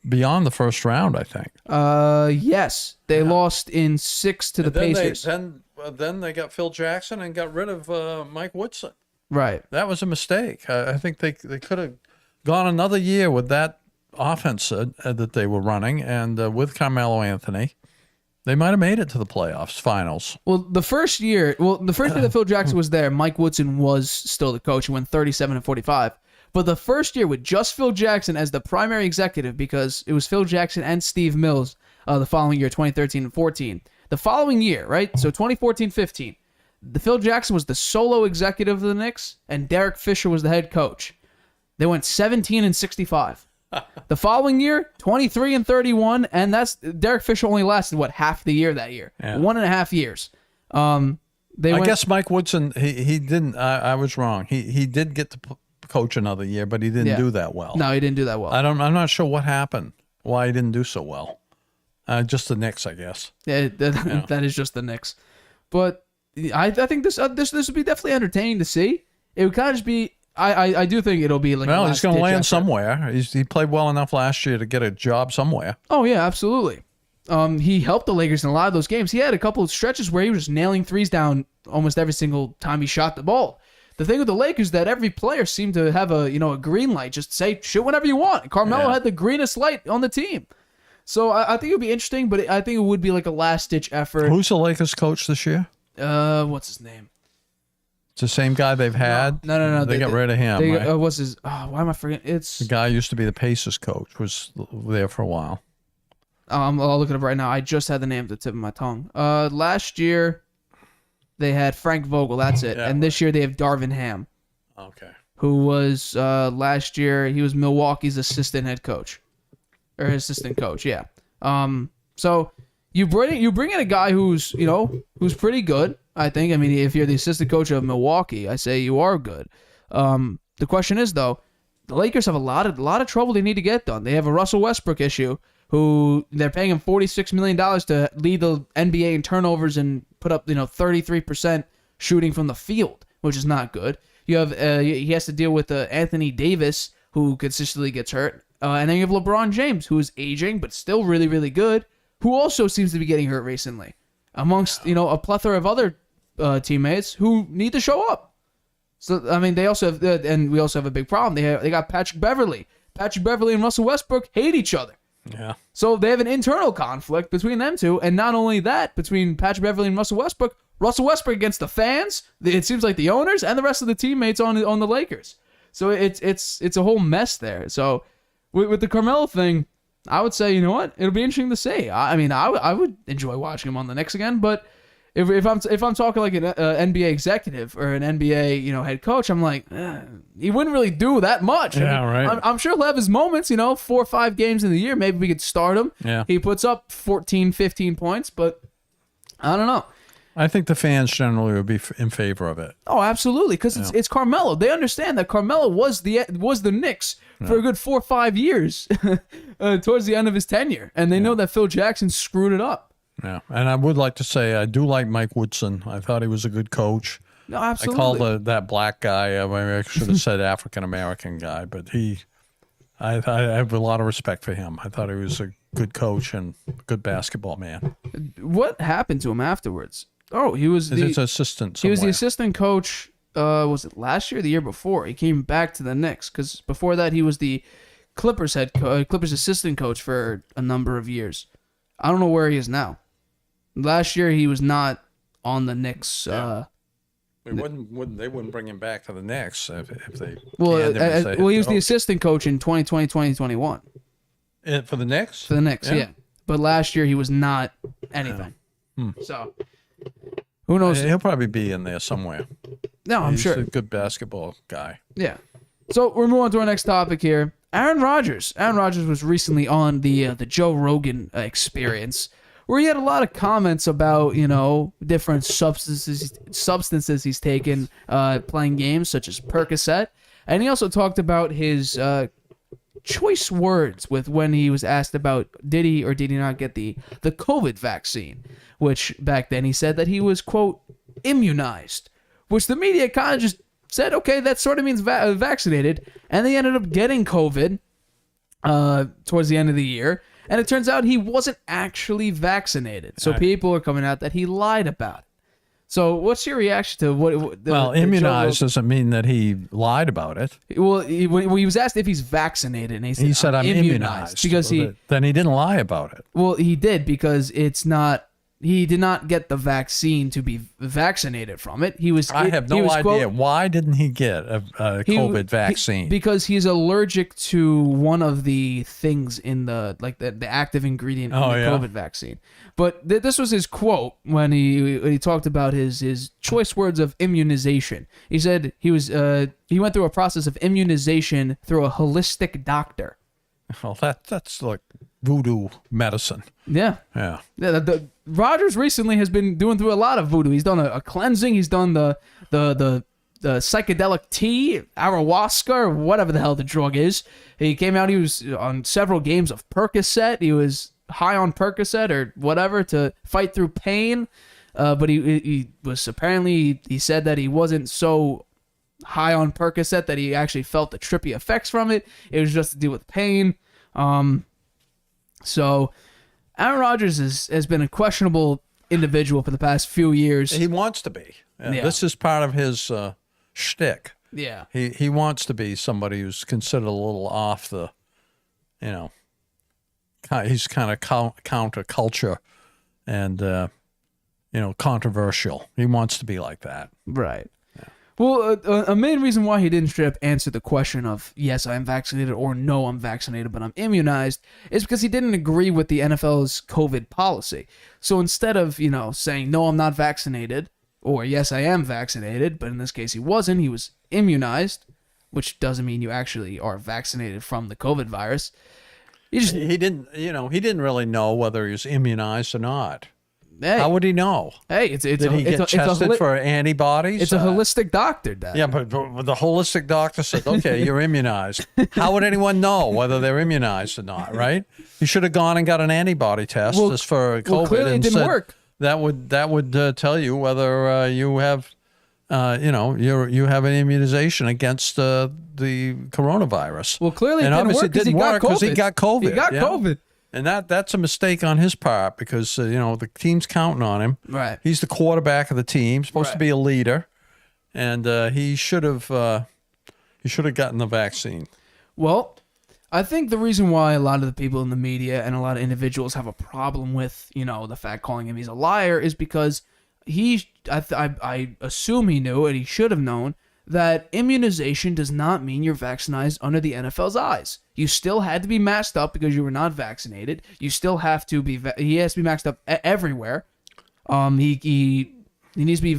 beyond the first round, I think. Yes, they lost in 6 to the Pacers. Then they got Phil Jackson and got rid of Mike Woodson. Right. That was a mistake. I think they could have gone another year with that offense that they were running, and with Carmelo Anthony, they might have made it to the playoffs finals. Well, the first year that Phil Jackson was there, Mike Woodson was still the coach. He went 37-45. But the first year with just Phil Jackson as the primary executive, because it was Phil Jackson and Steve Mills the following year, 2013 and 14. The following year, right? So 2014-15, the Phil Jackson was the solo executive of the Knicks, and Derek Fisher was the head coach. They went 17-65. The following year, 23-31, and that's Derek Fisher only lasted half the year that year, 1.5 years. I guess Mike Woodson, he didn't. I was wrong. He did get to coach another year, but he didn't do that well. No, he didn't do that well. I'm not sure what happened. Why he didn't do so well. Just the Knicks, I guess. Yeah, that is just the Knicks. But I think this would be definitely entertaining to see. It would kind of just be. I do think it'll be like. Well, he's going to land somewhere. He played well enough last year to get a job somewhere. Oh yeah, absolutely. He helped the Lakers in a lot of those games. He had a couple of stretches where he was nailing threes down almost every single time he shot the ball. The thing with the Lakers is that every player seemed to have a green light. Just say shoot whenever you want. Carmelo had the greenest light on the team. So I think it would be interesting, but I think it would be like a last-ditch effort. Who's the Lakers coach this year? What's his name? It's the same guy they've had? No. They got rid of him, right? What's his... why am I forgetting? It's... The guy who used to be the Pacers coach, was there for a while. I'll look it up right now. I just had the name at the tip of my tongue. Last year, they had Frank Vogel. That's it. Yeah, and this year, they have Darvin Ham. Okay. Who was, last year, he was Milwaukee's assistant head coach. Or assistant coach, yeah. So you bring in a guy who's pretty good, I think. I mean, if you're the assistant coach of Milwaukee, I say you are good. The question is, though, the Lakers have a lot of trouble they need to get done. They have a Russell Westbrook issue, who they're paying him $46 million to lead the NBA in turnovers and put up 33% shooting from the field, which is not good. You have he has to deal with Anthony Davis, who consistently gets hurt, and then you have LeBron James, who is aging but still really, really good, who also seems to be getting hurt recently, amongst a plethora of other teammates who need to show up. So I mean, they also have, and we also have a big problem. They got Patrick Beverley. Patrick Beverley and Russell Westbrook hate each other. Yeah. So they have an internal conflict between them two, and not only that, between Patrick Beverley and Russell Westbrook against the fans, it seems like the owners and the rest of the teammates on the Lakers. So it's a whole mess there. So with the Carmelo thing, I would say, you know what, it'll be interesting to see. I mean, I would enjoy watching him on the Knicks again, but if I'm talking like an NBA executive or an NBA head coach, I'm like, he wouldn't really do that much. Yeah, right. I'm sure he'll have his moments. 4 or 5 games in the year, maybe we could start him. Yeah. He puts up 14, 15 points, but I don't know. I think the fans generally would be in favor of it. Oh, absolutely, because it's Carmelo. They understand that Carmelo was the Knicks for a good 4 or 5 years towards the end of his tenure, and they know that Phil Jackson screwed it up. Yeah, and I would like to say I do like Mike Woodson. I thought he was a good coach. No, absolutely. I called that black guy. I should have said African American guy, but I have a lot of respect for him. I thought he was a good coach and a good basketball man. What happened to him afterwards? Oh, he was his assistant. He was the assistant coach. Was it last year or the year before? He came back to the Knicks because before that he was the Clippers assistant coach for a number of years. I don't know where he is now. Last year he was not on the Knicks. They wouldn't bring him back to the Knicks if they. Well, he was the assistant coach in 2020, 2021. For the Knicks. For the Knicks, yeah. But last year he was not anything. So who knows? He'll probably be in there somewhere. No, I'm sure. He's a good basketball guy. Yeah. So we're moving on to our next topic here. Aaron Rodgers. Aaron Rodgers was recently on the Joe Rogan Experience, where he had a lot of comments about, different substances he's taken playing games, such as Percocet. And he also talked about his choice words with when he was asked about did he or did he not get the COVID vaccine, which back then he said that he was, quote, immunized, which the media kind of just said, okay, that sort of means vaccinated. And they ended up getting COVID towards the end of the year. And it turns out he wasn't actually vaccinated. So people are coming out that he lied about it. So what's your reaction to what? Immunized doesn't mean that he lied about it. Well, he was asked if he's vaccinated, and he said I'm immunized because then he didn't lie about it. Well, he did because it's not. He did not get the vaccine to be vaccinated from it. I have no idea. Why didn't he get a COVID vaccine? Because he's allergic to one of the things in the active ingredient in the COVID vaccine. But this was his quote when he talked about his choice words of immunization. He said he went through a process of immunization through a holistic doctor. Well, that's like voodoo medicine. Yeah. Rodgers recently has been doing through a lot of voodoo. He's done a cleansing. He's done the psychedelic tea, ayahuasca, or whatever the hell the drug is. He came out. He was on several games of Percocet. He was high on Percocet or whatever to fight through pain. But he was apparently, he said that he wasn't so high on Percocet that he actually felt the trippy effects from it. It was just to deal with pain. So Aaron Rodgers has been a questionable individual for the past few years. He wants to be. This is part of his shtick. Yeah. He wants to be somebody who's considered a little off the, he's kind of counterculture and, controversial. He wants to be like that. Right. Well, a main reason why he didn't straight up answer the question of, yes, I am vaccinated, or no, I'm vaccinated, but I'm immunized, is because he didn't agree with the NFL's COVID policy. So instead of, saying, no, I'm not vaccinated, or yes, I am vaccinated, but in this case he wasn't, he was immunized, which doesn't mean you actually are vaccinated from the COVID virus. He didn't really know whether he was immunized or not. Hey. How would he know? Hey, it's Did he get tested for antibodies? It's a holistic doctor, Dad. Yeah, but the holistic doctor said, okay, you're immunized. How would anyone know whether they're immunized or not, right? You should have gone and got an antibody test just for COVID. Well, clearly it didn't work. That would tell you whether you have, you have an immunization against the coronavirus. Well, clearly and it didn't obviously work it didn't work because he got COVID. He got COVID. And that's a mistake on his part because the team's counting on him. Right. He's the quarterback of the team, supposed to be a leader, and he should have gotten the vaccine. Well, I think the reason why a lot of the people in the media and a lot of individuals have a problem with the fact calling him he's a liar is because I assume he knew, and he should have known, that immunization does not mean you're vaccinated under the NFL's eyes. You still had to be masked up because you were not vaccinated. You still have to be. He has to be masked up everywhere. He needs to be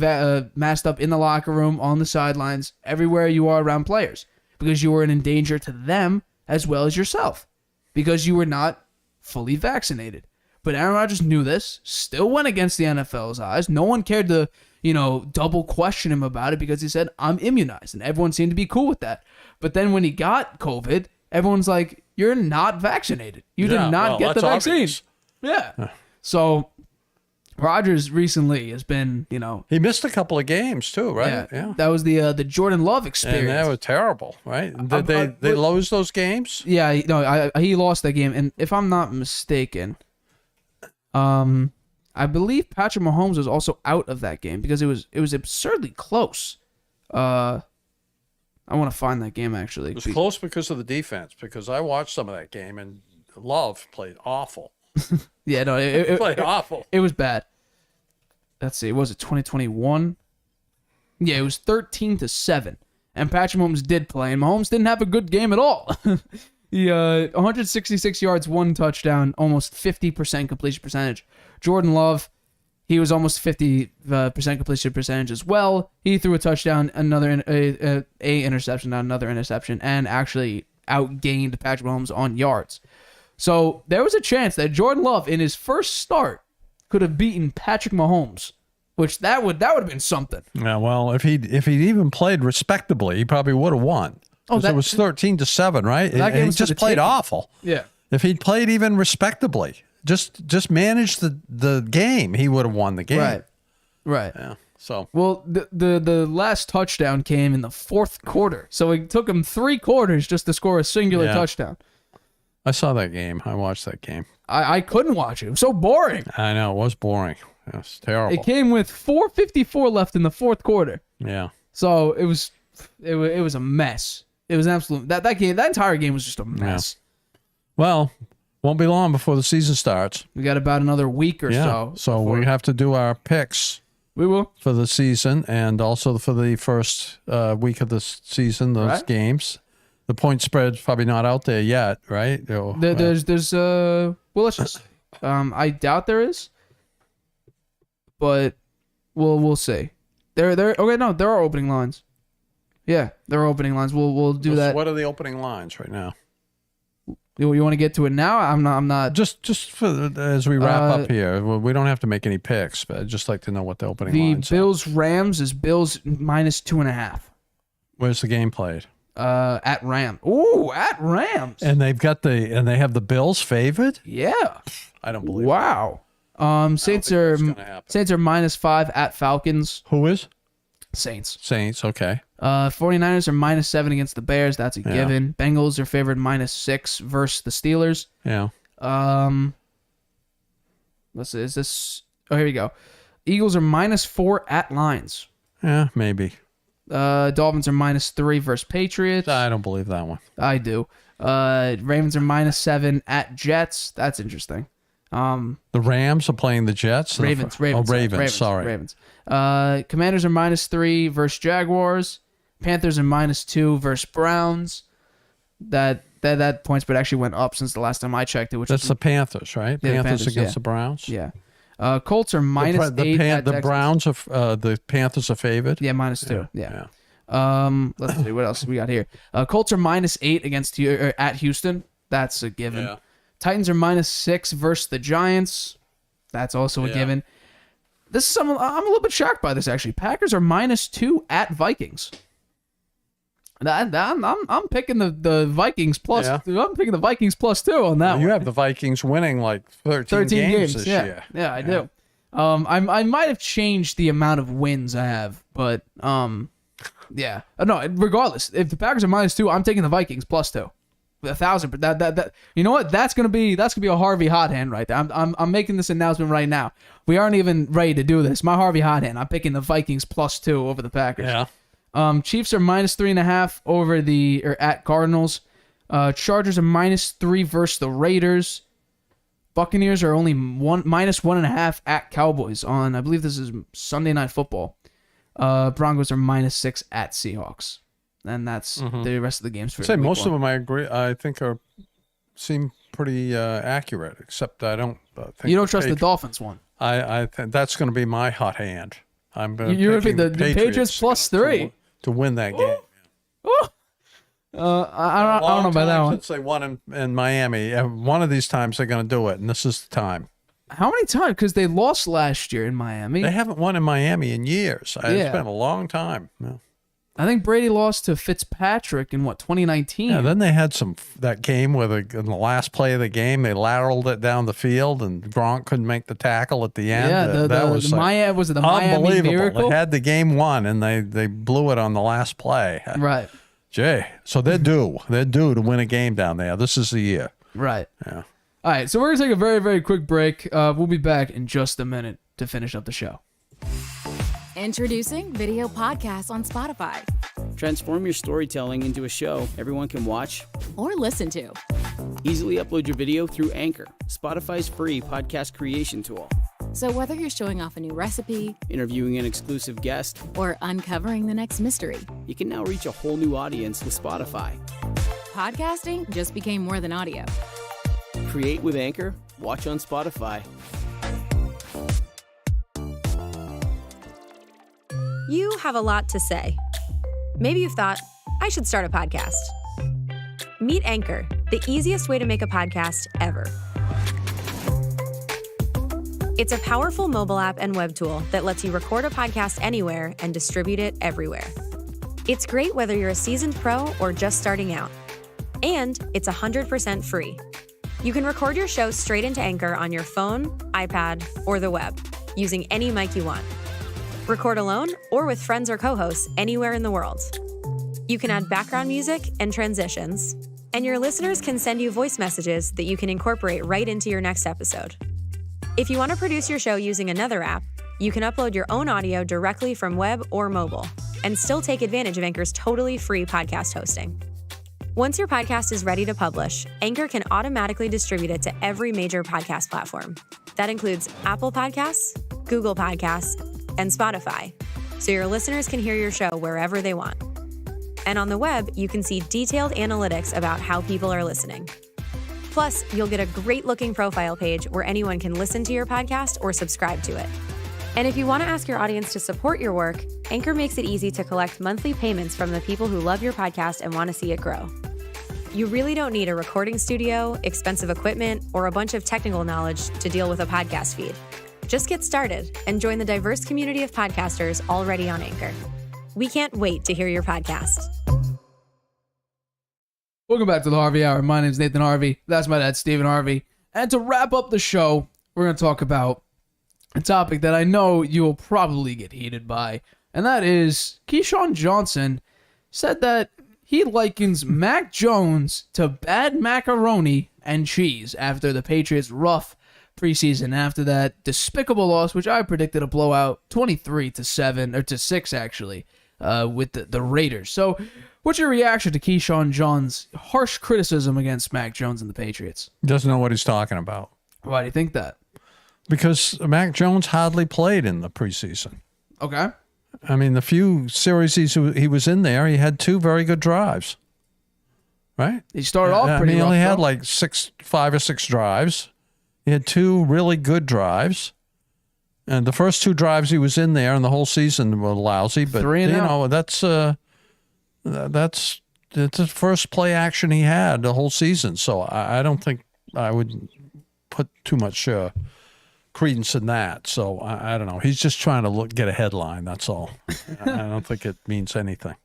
masked up in the locker room, on the sidelines, everywhere you are around players, because you were an danger to them as well as yourself, because you were not fully vaccinated. But Aaron Rodgers knew this, still went against the NFL's eyes. No one cared to double question him about it because he said, I'm immunized. And everyone seemed to be cool with that. But then when he got COVID, everyone's like, you're not vaccinated. You did not get the vaccine. Obvious. Yeah. So Rodgers recently has been, he missed a couple of games too, right? Yeah. That was the Jordan Love experience. And that was terrible, right? Did they lose those games? Yeah, he lost that game. And if I'm not mistaken, I believe Patrick Mahomes was also out of that game because it was absurdly close. I want to find that game actually. It was close because of the defense. Because I watched some of that game and Love played awful. Yeah, no, it played awful. It was bad. Let's see, was it 2021? Yeah, it was 13-7, and Patrick Mahomes did play, and Mahomes didn't have a good game at all. He 166 yards, 1 touchdown, almost 50% completion percentage. Jordan Love, he was almost 50% completion percentage as well. He threw a touchdown, another interception, another interception, and actually outgained Patrick Mahomes on yards. So there was a chance that Jordan Love, in his first start, could have beaten Patrick Mahomes, which that would have been something. Yeah, well, if he'd even played respectably, he probably would have won. Oh, it was 13-7, right? He just played awful. Yeah. If he'd played even respectably, just managed the game, he would have won the game. Right. Yeah. So well, the last touchdown came in the fourth quarter, so it took him 3 quarters just to score a singular touchdown. I saw that game. I watched that game. I couldn't watch it. It was so boring. I know, it was boring. It was terrible. It came with 4:54 left in the fourth quarter. Yeah. So it was a mess. It was an absolute that entire game was just a mess. Yeah. Well, won't be long before the season starts. We got about another week or so. So we have to do our picks. We will for the season and also for the first week of the season. Those games. The point spread's probably not out there yet, right? There's well, let's just I doubt there is, but we'll see. There are opening lines. Yeah, there are opening lines. We'll do that. What are the opening lines right now? You want to get to it now? I'm not. Just for as we wrap up here, we don't have to make any picks, but I'd just like to know what the opening lines are. The Bills Rams is Bills -2.5. Where's the game played? At Rams. Ooh, at Rams. And they have the Bills favored? Yeah. I don't believe. Wow. Saints are -5 at Falcons. Who is? Saints. Okay. 49ers are -7 against the Bears. That's a given. Bengals are favored -6 versus the Steelers. Yeah. Let's see. Is this? Oh, here we go. Eagles are -4 at Lions. Yeah, maybe. Dolphins are -3 versus Patriots. I don't believe that one. I do. Ravens are -7 at Jets. That's interesting. The Rams are playing the Jets. Ravens. Sorry. Ravens. Commanders are -3 versus Jaguars. Panthers are -2 versus Browns. That point spread actually went up since the last time I checked it. That's the Panthers, right? Yeah, Panthers against the Browns. Yeah. Colts are -8 at the Browns are the Panthers are favored. Yeah, -2. Yeah. Let's see what else we got here. Colts are -8 against at Houston. That's a given. Yeah. Titans are -6 versus the Giants. That's also a given. This is some. I'm a little bit shocked by this actually. Packers are -2 at Vikings. I'm picking the Vikings plus. Yeah. I'm picking the Vikings +2 on that one. You have the Vikings winning like 13 games this year. Yeah, I do. I might have changed the amount of wins I have, but yeah. No, regardless, if the Packers are -2, I'm taking the Vikings +2. 1,000. But that you know what? That's gonna be a Harvey hot hand right there. I'm making this announcement right now. We aren't even ready to do this. My Harvey hot hand. I'm picking the Vikings +2 over the Packers. Yeah. Chiefs are -3.5 over at Cardinals. Chargers are -3 versus the Raiders. Buccaneers are only -1.5 at Cowboys on, I believe this is Sunday Night Football. Broncos are -6 at Seahawks. And that's the rest of the games for I'd say week most one. of them I think seem pretty accurate, except I don't think You don't trust the Dolphins one. I think that's going to be my hot hand. I'm You're picking the Patriots +3 to win that game. Oh. I don't know about that one. Since they won in Miami, one of these times they're going to do it, and this is the time. How many times? Because they lost last year in Miami. They haven't won in Miami in years. Yeah. It's been a long time. Yeah. I think Brady lost to Fitzpatrick in 2019. Yeah, then they had that game where in the last play of the game they lateraled it down the field and Gronk couldn't make the tackle at the end. Yeah, that was the Miami unbelievable. Miracle? They had the game won and they blew it on the last play. Right. Jay, so they're due. They're due to win a game down there. This is the year. Right. Yeah. All right, so we're going to take a very, very quick break. We'll be back in just a minute to finish up the show. Introducing video podcasts on Spotify. Transform your storytelling into a show everyone can watch Or listen to. Easily upload your video through Anchor, Spotify's free podcast creation tool. So whether you're showing off a new recipe Interviewing an exclusive guest, or uncovering the next mystery, you can now reach a whole new audience with Spotify. podcasting just became more than audio. Create with Anchor, watch on Spotify. You have a lot to say. Maybe you've thought, I should start a podcast. Meet Anchor, the easiest way to make a podcast ever. It's a powerful mobile app and web tool that lets you record a podcast anywhere and distribute it everywhere. It's great whether you're a seasoned pro or just starting out. And it's 100% free. You can record your show straight into Anchor on your phone, iPad, or the web, using any mic you want. Record alone or with friends or co-hosts anywhere in the world. You can add background music and transitions, and your listeners can send you voice messages that you can incorporate right into your next episode. If you want to produce your show using another app, you can upload your own audio directly from web or mobile, and still take advantage of Anchor's totally free podcast hosting. Once your podcast is ready to publish, Anchor can automatically distribute it to every major podcast platform. That includes Apple Podcasts, Google Podcasts, and Spotify, so your listeners can hear your show wherever they want. And on the web, you can see detailed analytics about how people are listening. Plus, you'll get a great-looking profile page where anyone can listen to your podcast or subscribe to it. And if you want to ask your audience to support your work, Anchor makes it easy to collect monthly payments from the people who love your podcast and want to see it grow. You really don't need a recording studio, expensive equipment, or a bunch of technical knowledge to deal with a podcast feed. Just get started and join the diverse community of podcasters already on Anchor. We can't wait to hear your podcast. Welcome back to the Harvey Hour. My name is Nathan Harvey. That's my dad, Stephen Harvey. And to wrap up the show, we're going to talk about a topic that I know you will probably get heated by, and that is Keyshawn Johnson said that he likens Mac Jones to bad macaroni and cheese after the Patriots' rough preseason, after that despicable loss, which I predicted a blowout, 23-7 or to 6 actually, with the Raiders. So, what's your reaction to Keyshawn John's harsh criticism against Mac Jones and the Patriots? Doesn't know what he's talking about. Why do you think that? Because Mac Jones hardly played in the preseason. Okay. I mean, the few series he was in there, he had 2 very good drives. Right? He started off I pretty mean, he rough, only had though. like 5 or 6 drives. He had 2 really good drives. And the first 2 drives he was in there and the whole season were lousy. But, 3 and you out. know, that's the first play action he had the whole season. So I don't think I would put too much credence in that. So I don't know. He's just trying to get a headline. That's all. I don't think it means anything.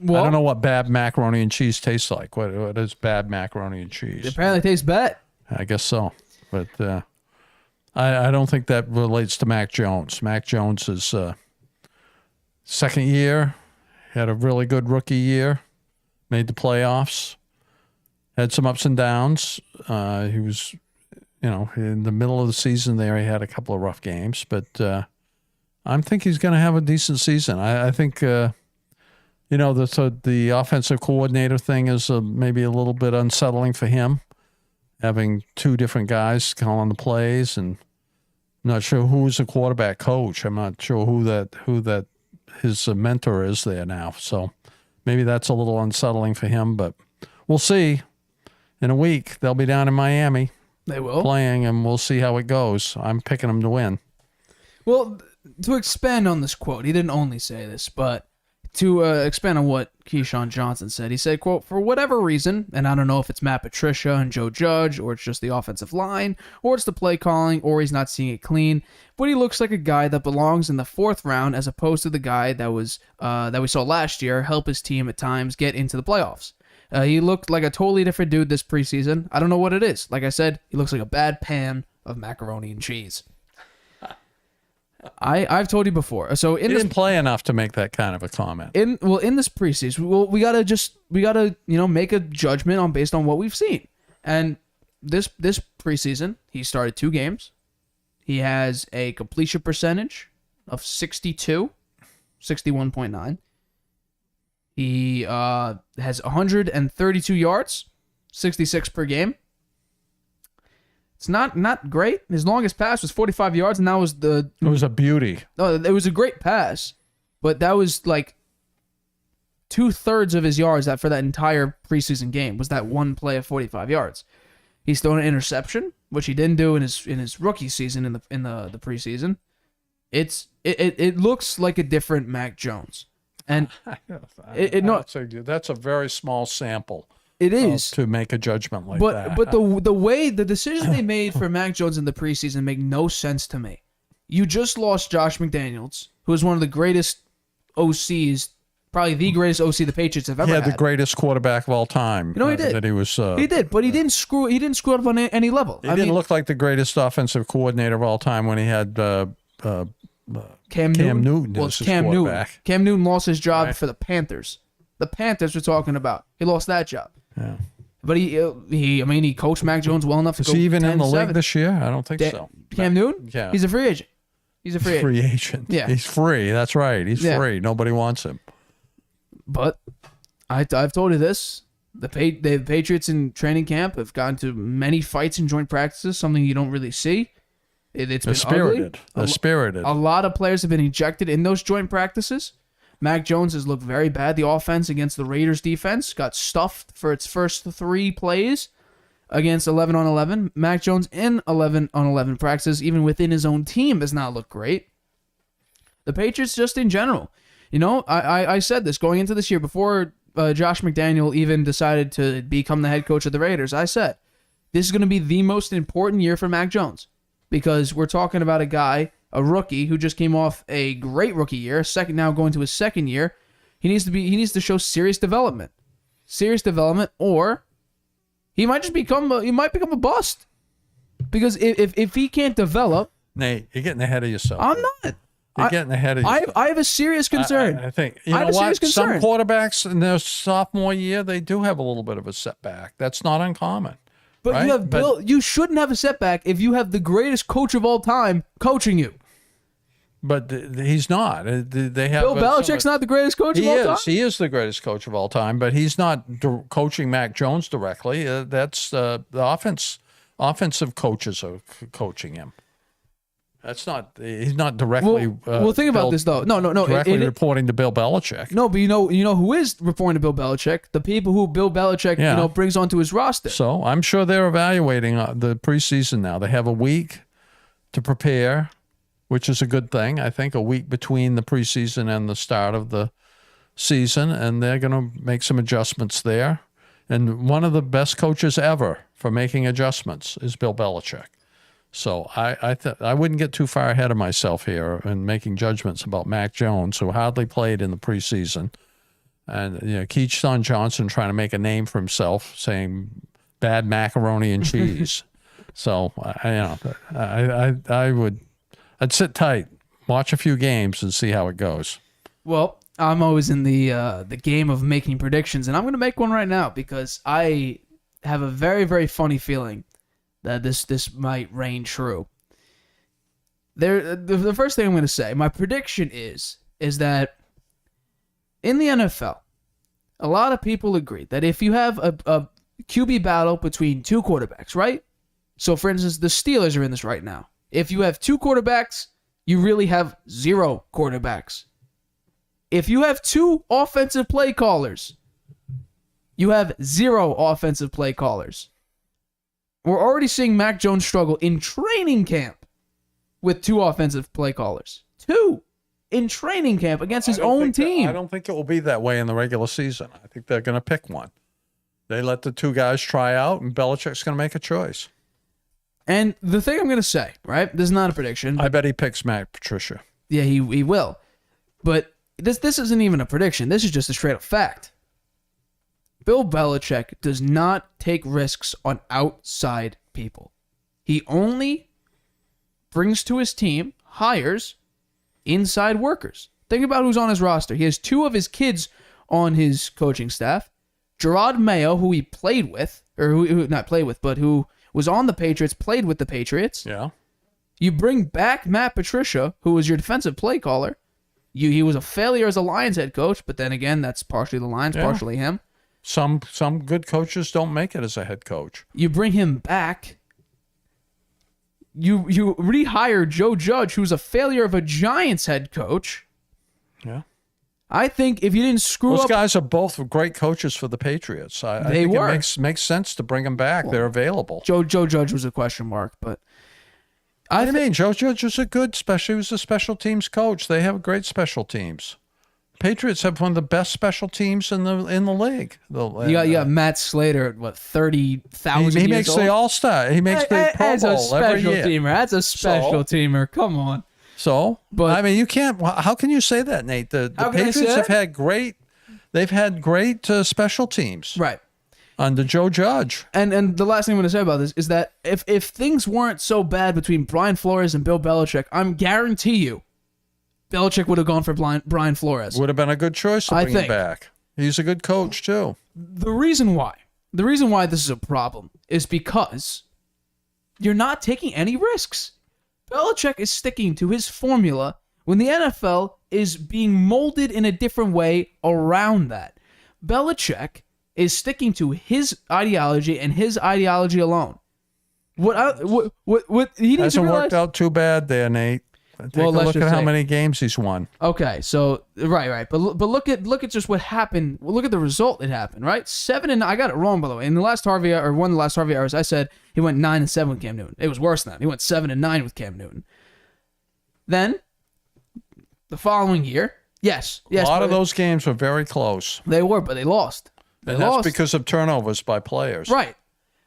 Well, I don't know what bad macaroni and cheese tastes like. What is bad macaroni and cheese? it apparently tastes bad. I guess so. But I don't think that relates to Mac Jones. Mac Jones is second year, had a really good rookie year, made the playoffs, had some ups and downs. He was, in the middle of the season there, he had a couple of rough games, but I think he's going to have a decent season. I think, the offensive coordinator thing is maybe a little bit unsettling for him, having two different guys calling the plays, and I'm not sure who's the quarterback coach. I'm not sure who that his mentor is there now. So maybe that's a little unsettling for him, but we'll see. In a week, they'll be down in Miami. They will. Playing, and we'll see how it goes. I'm picking them to win. Well, to expand on this quote, he didn't only say this, but to expand on what Keyshawn Johnson said, he said, quote, "For whatever reason, and I don't know if it's Matt Patricia and Joe Judge, or it's just the offensive line, or it's the play calling, or he's not seeing it clean, but he looks like a guy that belongs in the 4th round as opposed to the guy that was that we saw last year help his team at times get into the playoffs. He looked like a totally different dude this preseason. I don't know what it is. Like I said, he looks like a bad pan of macaroni and cheese." I've told you before. So He didn't play enough to make that kind of a comment. in this preseason, we gotta make a judgment based on what we've seen. And this preseason, he started 2 games. He has a completion percentage of 61.9. He has 132 yards, 66 per game. It's not great. His longest pass was 45 yards, and that was It was a beauty. No, it was a great pass, but that was like 2/3 of his yards for that entire preseason game was that one play of 45 yards. He's thrown an interception, which he didn't do in his rookie season in the preseason. It looks like a different Mac Jones, and that's a very small sample. It is to make a judgment like that. But the way the decisions they made for Mac Jones in the preseason make no sense to me. You just lost Josh McDaniels, who is one of the greatest OCs, probably the greatest OC the Patriots have ever had. He had the greatest quarterback of all time. He did. That he was. He did, but he didn't screw up on any level. He didn't look like the greatest offensive coordinator of all time when he had Cam Newton. Well, as his Cam Newton. quarterback. Cam Newton lost his job for the Panthers. The Panthers we're talking about. He lost that job. Yeah. But he coached Mac Jones well enough to go. Is he even in the 10-7. league this year? I don't think so. Cam Newton? Yeah. He's a free agent. He's a free agent. Yeah. He's free. That's right. He's free. Nobody wants him. But I've told you this. The Patriots in training camp have gotten to many fights in joint practices, something you don't really see. It's been spirited. ugly. They're spirited. A lot of players have been ejected in those joint practices. Mac Jones has looked very bad. The offense against the Raiders defense got stuffed for its first 3 plays against 11-on-11. Mac Jones in 11-on-11 practices, even within his own team, does not look great. The Patriots just in general. I said this going into this year before Josh McDaniel even decided to become the head coach of the Raiders. I said, this is going to be the most important year for Mac Jones because we're talking about a rookie who just came off a great rookie year, now going to his second year. He needs to show serious development, or he might become a bust. Because if he can't develop, Nate, you're getting ahead of yourself. I'm not. You're getting ahead of yourself. I have a serious concern. I think I have a serious concern. Some quarterbacks in their sophomore year, they do have a little bit of a setback. That's not uncommon. But right? you have you shouldn't have a setback if you have the greatest coach of all time coaching you. But he's not. They have Bill Belichick's not the greatest coach of all time. He is the greatest coach of all time, but he's not coaching Mac Jones directly. That's the offensive coaches are coaching him. That's not. He's not directly. Well, think about this though. No. Directly reporting to Bill Belichick. No, but you know who is reporting to Bill Belichick? The people who Bill Belichick brings onto his roster. So I'm sure they're evaluating the preseason now. They have a week to prepare, which is a good thing. I think a week between the preseason and the start of the season, and they're going to make some adjustments there. And one of the best coaches ever for making adjustments is Bill Belichick. So I wouldn't get too far ahead of myself here in making judgments about Mac Jones, who hardly played in the preseason. And, Keyshawn Johnson trying to make a name for himself, saying bad macaroni and cheese. So, I'd sit tight, watch a few games, and see how it goes. Well, I'm always in the game of making predictions, and I'm going to make one right now because I have a very, very funny feeling that this might reign true. The first thing I'm going to say, my prediction is that in the NFL, a lot of people agree that if you have a QB battle between two quarterbacks, right? So, for instance, the Steelers are in this right now. If you have two quarterbacks, you really have zero quarterbacks. If you have two offensive play callers, you have zero offensive play callers. We're already seeing Mac Jones struggle in training camp with two offensive play callers. Two in training camp against his own team. I don't think it will be that way in the regular season. I think they're going to pick one. They let the two guys try out, and Belichick's going to make a choice. And the thing I'm going to say, right? This is not a prediction. I bet he picks Matt Patricia. Yeah, he will. But this isn't even a prediction. This is just a straight up fact. Bill Belichick does not take risks on outside people. He only brings to his team, hires inside workers. Think about who's on his roster. He has two of his kids on his coaching staff. Gerard Mayo, who he played with, or who not played with, but who was on the Patriots, played with the Patriots. Yeah. You bring back Matt Patricia, who was your defensive play caller. He was a failure as a Lions head coach, but then again, that's partially the Lions, partially him. Some good coaches don't make it as a head coach. You bring him back. You rehire Joe Judge, who's a failure of a Giants head coach. Yeah. I think if you didn't screw Those up... Those guys are both great coaches for the Patriots. I think it makes sense to bring them back. Well, they're available. Joe Judge was a question mark, but... What do you mean? Joe Judge was he was a special teams coach. They have great special teams. Patriots have one of the best special teams in the league. You got Matt Slater at 30,000 He makes the All-Star. He makes the Pro Bowl every year. That's a special teamer. Come on. So, but I mean, you can't. How can you say that, Nate? The Patriots have had great. They've had great special teams, right, under Joe Judge. And the last thing I'm going to say about this is that if things weren't so bad between Brian Flores and Bill Belichick, I'm guarantee you, Belichick would have gone for Brian Flores. Would have been a good choice to bring him back. He's a good coach too. The reason why this is a problem is because you're not taking any risks. Belichick is sticking to his formula when the NFL is being molded in a different way around that. Belichick is sticking to his ideology and his ideology alone. What he hasn't worked out too bad there, Nate. Take a look at how many games he's won. Okay, so right, but look at just what happened. Well, look at the result that happened. Right, 7-9. I got it wrong, by the way. In the last Harvey or one of the last Harvey hours, I said he went 9-7 with Cam Newton. It was worse than that. He went 7-9 with Cam Newton. Then the following year, yes, a lot of those games were very close. They were, but they lost. That's because of turnovers by players, right?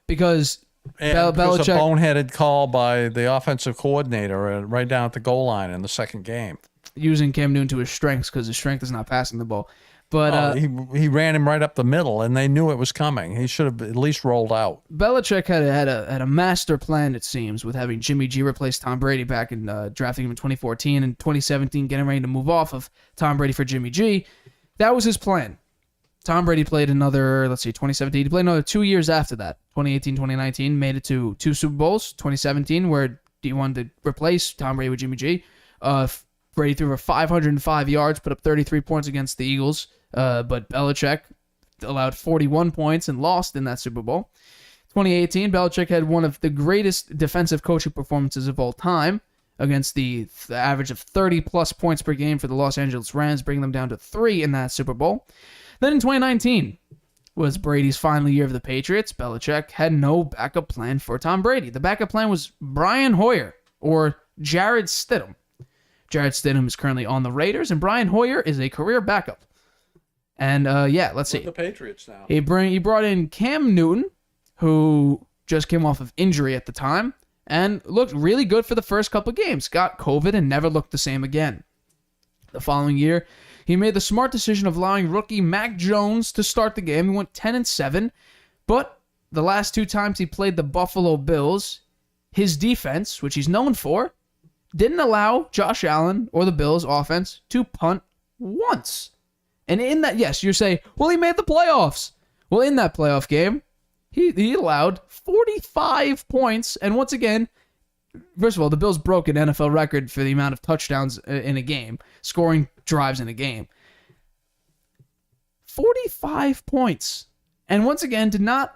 Because. And because a boneheaded call by the offensive coordinator right down at the goal line in the second game. Using Cam Newton to his strengths because his strength is not passing the ball. But he ran him right up the middle, and they knew it was coming. He should have at least rolled out. Belichick had a master plan, it seems, with having Jimmy G replace Tom Brady back in drafting him in 2014 and 2017, getting ready to move off of Tom Brady for Jimmy G. That was his plan. Tom Brady played another, 2017. He played another 2 years after that. 2018, 2019, made it to 2 Super Bowls. 2017, where he wanted to replace Tom Brady with Jimmy G. Brady threw for 505 yards, put up 33 points against the Eagles. But Belichick allowed 41 points and lost in that Super Bowl. 2018, Belichick had one of the greatest defensive coaching performances of all time against the average of 30-plus points per game for the Los Angeles Rams, bringing them down to 3 in that Super Bowl. Then in 2019 was Brady's final year of the Patriots. Belichick had no backup plan for Tom Brady. The backup plan was Brian Hoyer or Jared Stidham. Jared Stidham is currently on the Raiders, and Brian Hoyer is a career backup. And let's see. The Patriots now. He brought in Cam Newton, who just came off of injury at the time, and looked really good for the first couple games. Got COVID and never looked the same again. The following year, he made the smart decision of allowing rookie Mac Jones to start the game. He went 10-7, but the last 2 times he played the Buffalo Bills, his defense, which he's known for, didn't allow Josh Allen or the Bills offense to punt once. And in that, yes, you say, well, he made the playoffs. Well, in that playoff game, he allowed 45 points. And once again, first of all, the Bills broke an NFL record for the amount of touchdowns in a game, scoring drives in a game. 45 points. And once again, did not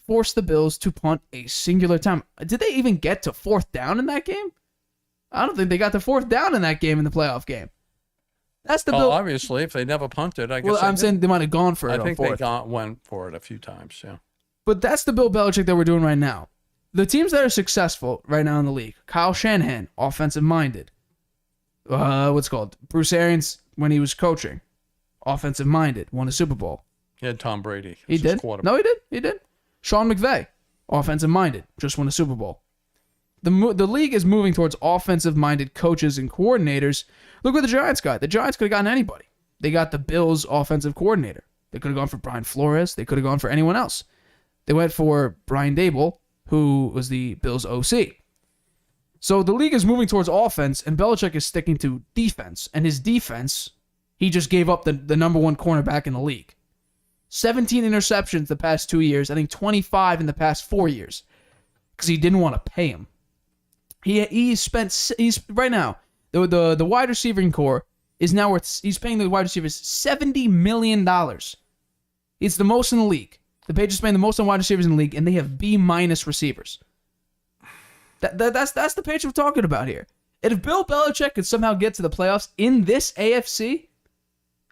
force the Bills to punt a singular time. Did they even get to 4th down in that game? I don't think they got to 4th down in that game in the playoff game. That's the Bill. Obviously, if they never punted, I guess. Well, I'm saying they might have gone for it. I think on 4th. they went for it a few times. Yeah. But that's the Bill Belichick that we're doing right now. The teams that are successful right now in the league: Kyle Shanahan, offensive-minded. What's it called? Bruce Arians, when he was coaching, offensive-minded, won a Super Bowl. He had Tom Brady. He did. No, he did. He did. Sean McVay, offensive-minded, just won a Super Bowl. The league is moving towards offensive-minded coaches and coordinators. Look what the Giants got. The Giants could have gotten anybody. They got the Bills' offensive coordinator. They could have gone for Brian Flores. They could have gone for anyone else. They went for Brian Dable, who was the Bills' OC. So the league is moving towards offense, and Belichick is sticking to defense. And his defense, he just gave up the number 1 cornerback in the league. 17 interceptions the past 2 years. I think 25 in the past 4 years. Because he didn't want to pay him. He's right now, the wide receiving core is now worth, he's paying the wide receivers $70 million. It's the most in the league. The Patriots paying the most on wide receivers in the league, and they have B- receivers. That's the Patriots we're talking about here. And if Bill Belichick could somehow get to the playoffs in this AFC,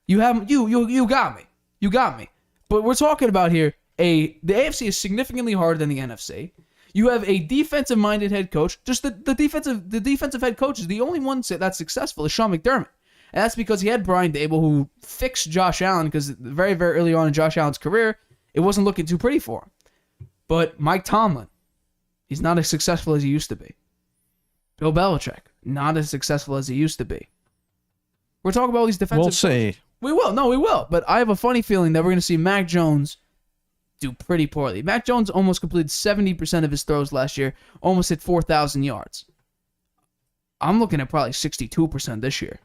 you got me. You got me. But we're talking about here, the AFC is significantly harder than the NFC. You have a defensive-minded head coach. Just the defensive head coach is the only one that's successful is Sean McDermott. And that's because he had Brian Dable, who fixed Josh Allen, because very, very early on in Josh Allen's career, it wasn't looking too pretty for him. But Mike Tomlin, he's not as successful as he used to be. Bill Belichick, not as successful as he used to be. We're talking about all these defensive... We'll see. We will. No, we will. But I have a funny feeling that we're going to see Mac Jones do pretty poorly. Mac Jones almost completed 70% of his throws last year, almost hit 4,000 yards. I'm looking at probably 62% this year.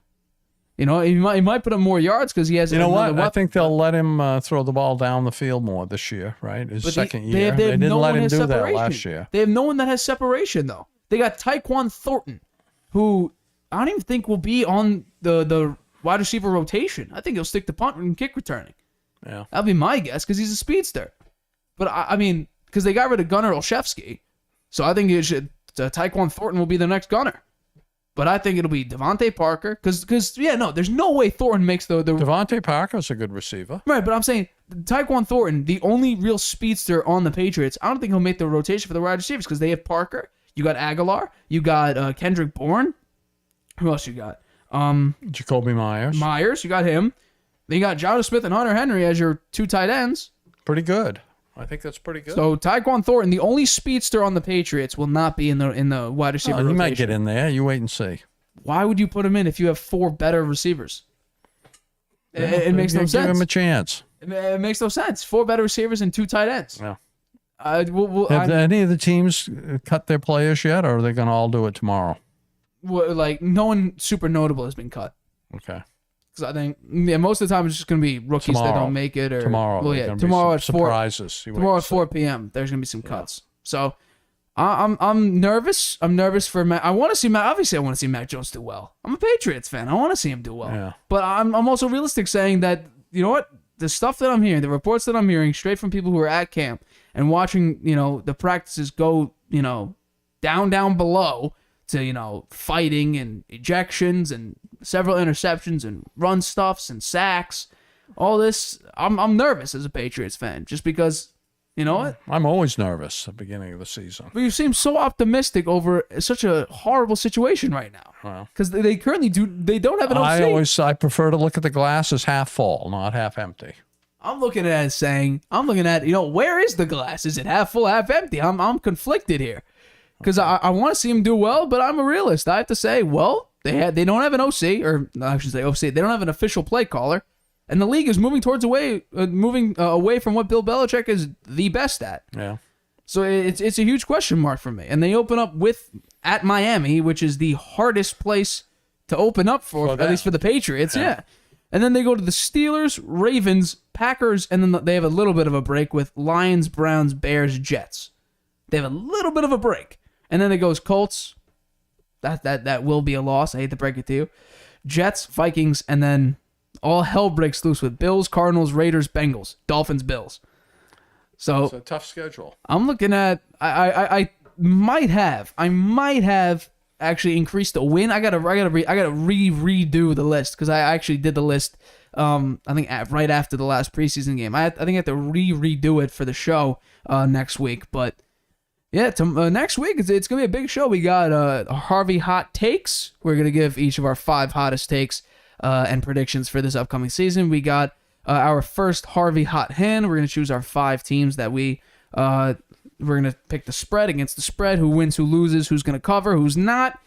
You know, he might put up more yards because he has. You know what? I think they'll let him throw the ball down the field more this year, right? His second year. They didn't let him do that last year. They have no one that has separation, though. They got Tyquan Thornton, who I don't even think will be on the wide receiver rotation. I think he'll stick to punt and kick returning. Yeah, that'll be my guess because he's a speedster. But I mean, because they got rid of Gunnar Olszewski, so I think Tyquan Thornton will be the next Gunnar. But I think it'll be Devontae Parker, because there's no way Thornton makes the Devontae Parker's a good receiver. Right, but I'm saying Tyquan Thornton, the only real speedster on the Patriots, I don't think he'll make the rotation for the wide receivers because they have Parker, you got Aguilar, you got Kendrick Bourne. Who else you got? Jacoby Myers. You got him. Then you got Jonnu Smith and Hunter Henry as your 2 tight ends. Pretty good. I think that's pretty good. So Tyquan Thornton, the only speedster on the Patriots, will not be in the wide receiver rotation. He might get in there. You wait and see. Why would you put him in if you have 4 better receivers? It makes no sense. Give him a chance. It makes no sense. 4 better receivers and 2 tight ends. Yeah. Have any of the teams cut their players yet, or are they going to all do it tomorrow? Like, no one super notable has been cut. Okay. Because I think most of the time it's just going to be rookies that don't make it. Or tomorrow. Well, yeah, tomorrow at 4. Surprises. Tomorrow at 4 p.m. There's going to be some cuts. So I'm nervous. I'm nervous for Matt. I want to see Matt. Obviously, I want to see Mac Jones do well. I'm a Patriots fan. I want to see him do well. Yeah. But I'm also realistic, saying that, you know what, the stuff that I'm hearing, the reports that I'm hearing straight from people who are at camp and watching, the practices go, down below to, fighting and ejections and several interceptions and run stuffs and sacks, all this, I'm nervous as a Patriots fan, just because, you know what? I'm always nervous at the beginning of the season. But you seem so optimistic over such a horrible situation right now. Well, because they currently don't have an OC. I prefer to look at the glass as half full, not half empty. I'm looking at it, where is the glass? Is it half full, half empty? I'm conflicted here. because I want to see them do well, but I'm a realist. I have to say, well, they don't have an OC, or no, I should say OC. They don't have an official play caller, and the league is moving away from what Bill Belichick is the best at. Yeah. So it's a huge question mark for me. And they open up at Miami, which is the hardest place to open up for at least for the Patriots. Yeah. And then they go to the Steelers, Ravens, Packers, and then they have a little bit of a break with Lions, Browns, Bears, Jets. They have a little bit of a break. And then it goes Colts. That will be a loss. I hate to break it to you. Jets, Vikings, and then all hell breaks loose with Bills, Cardinals, Raiders, Bengals, Dolphins, Bills. So It's a tough schedule. I'm looking at I might have actually increased the win. I gotta redo the list because I actually did the list. I think right after the last preseason game. I think I have to redo it for the show next week. But yeah, next week it's gonna be a big show. We got Harvey hot takes. We're gonna give each of our 5 hottest takes and predictions for this upcoming season. We got our first Harvey hot hand. We're gonna choose our 5 teams that we're gonna pick the spread against the spread. Who wins, who loses, who's gonna cover, who's not.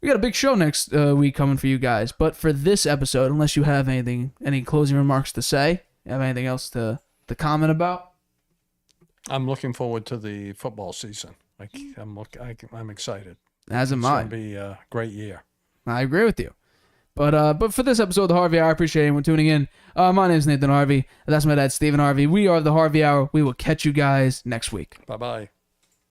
We got a big show next week coming for you guys. But for this episode, unless you have any closing remarks to say, you have anything else to comment about? I'm looking forward to the football season. I'm excited. As am It's I. going to be a great year. I agree with you. But for this episode of the Harvey Hour, I appreciate anyone tuning in. My name is Nathan Harvey. That's my dad, Stephen Harvey. We are the Harvey Hour. We will catch you guys next week. Bye-bye.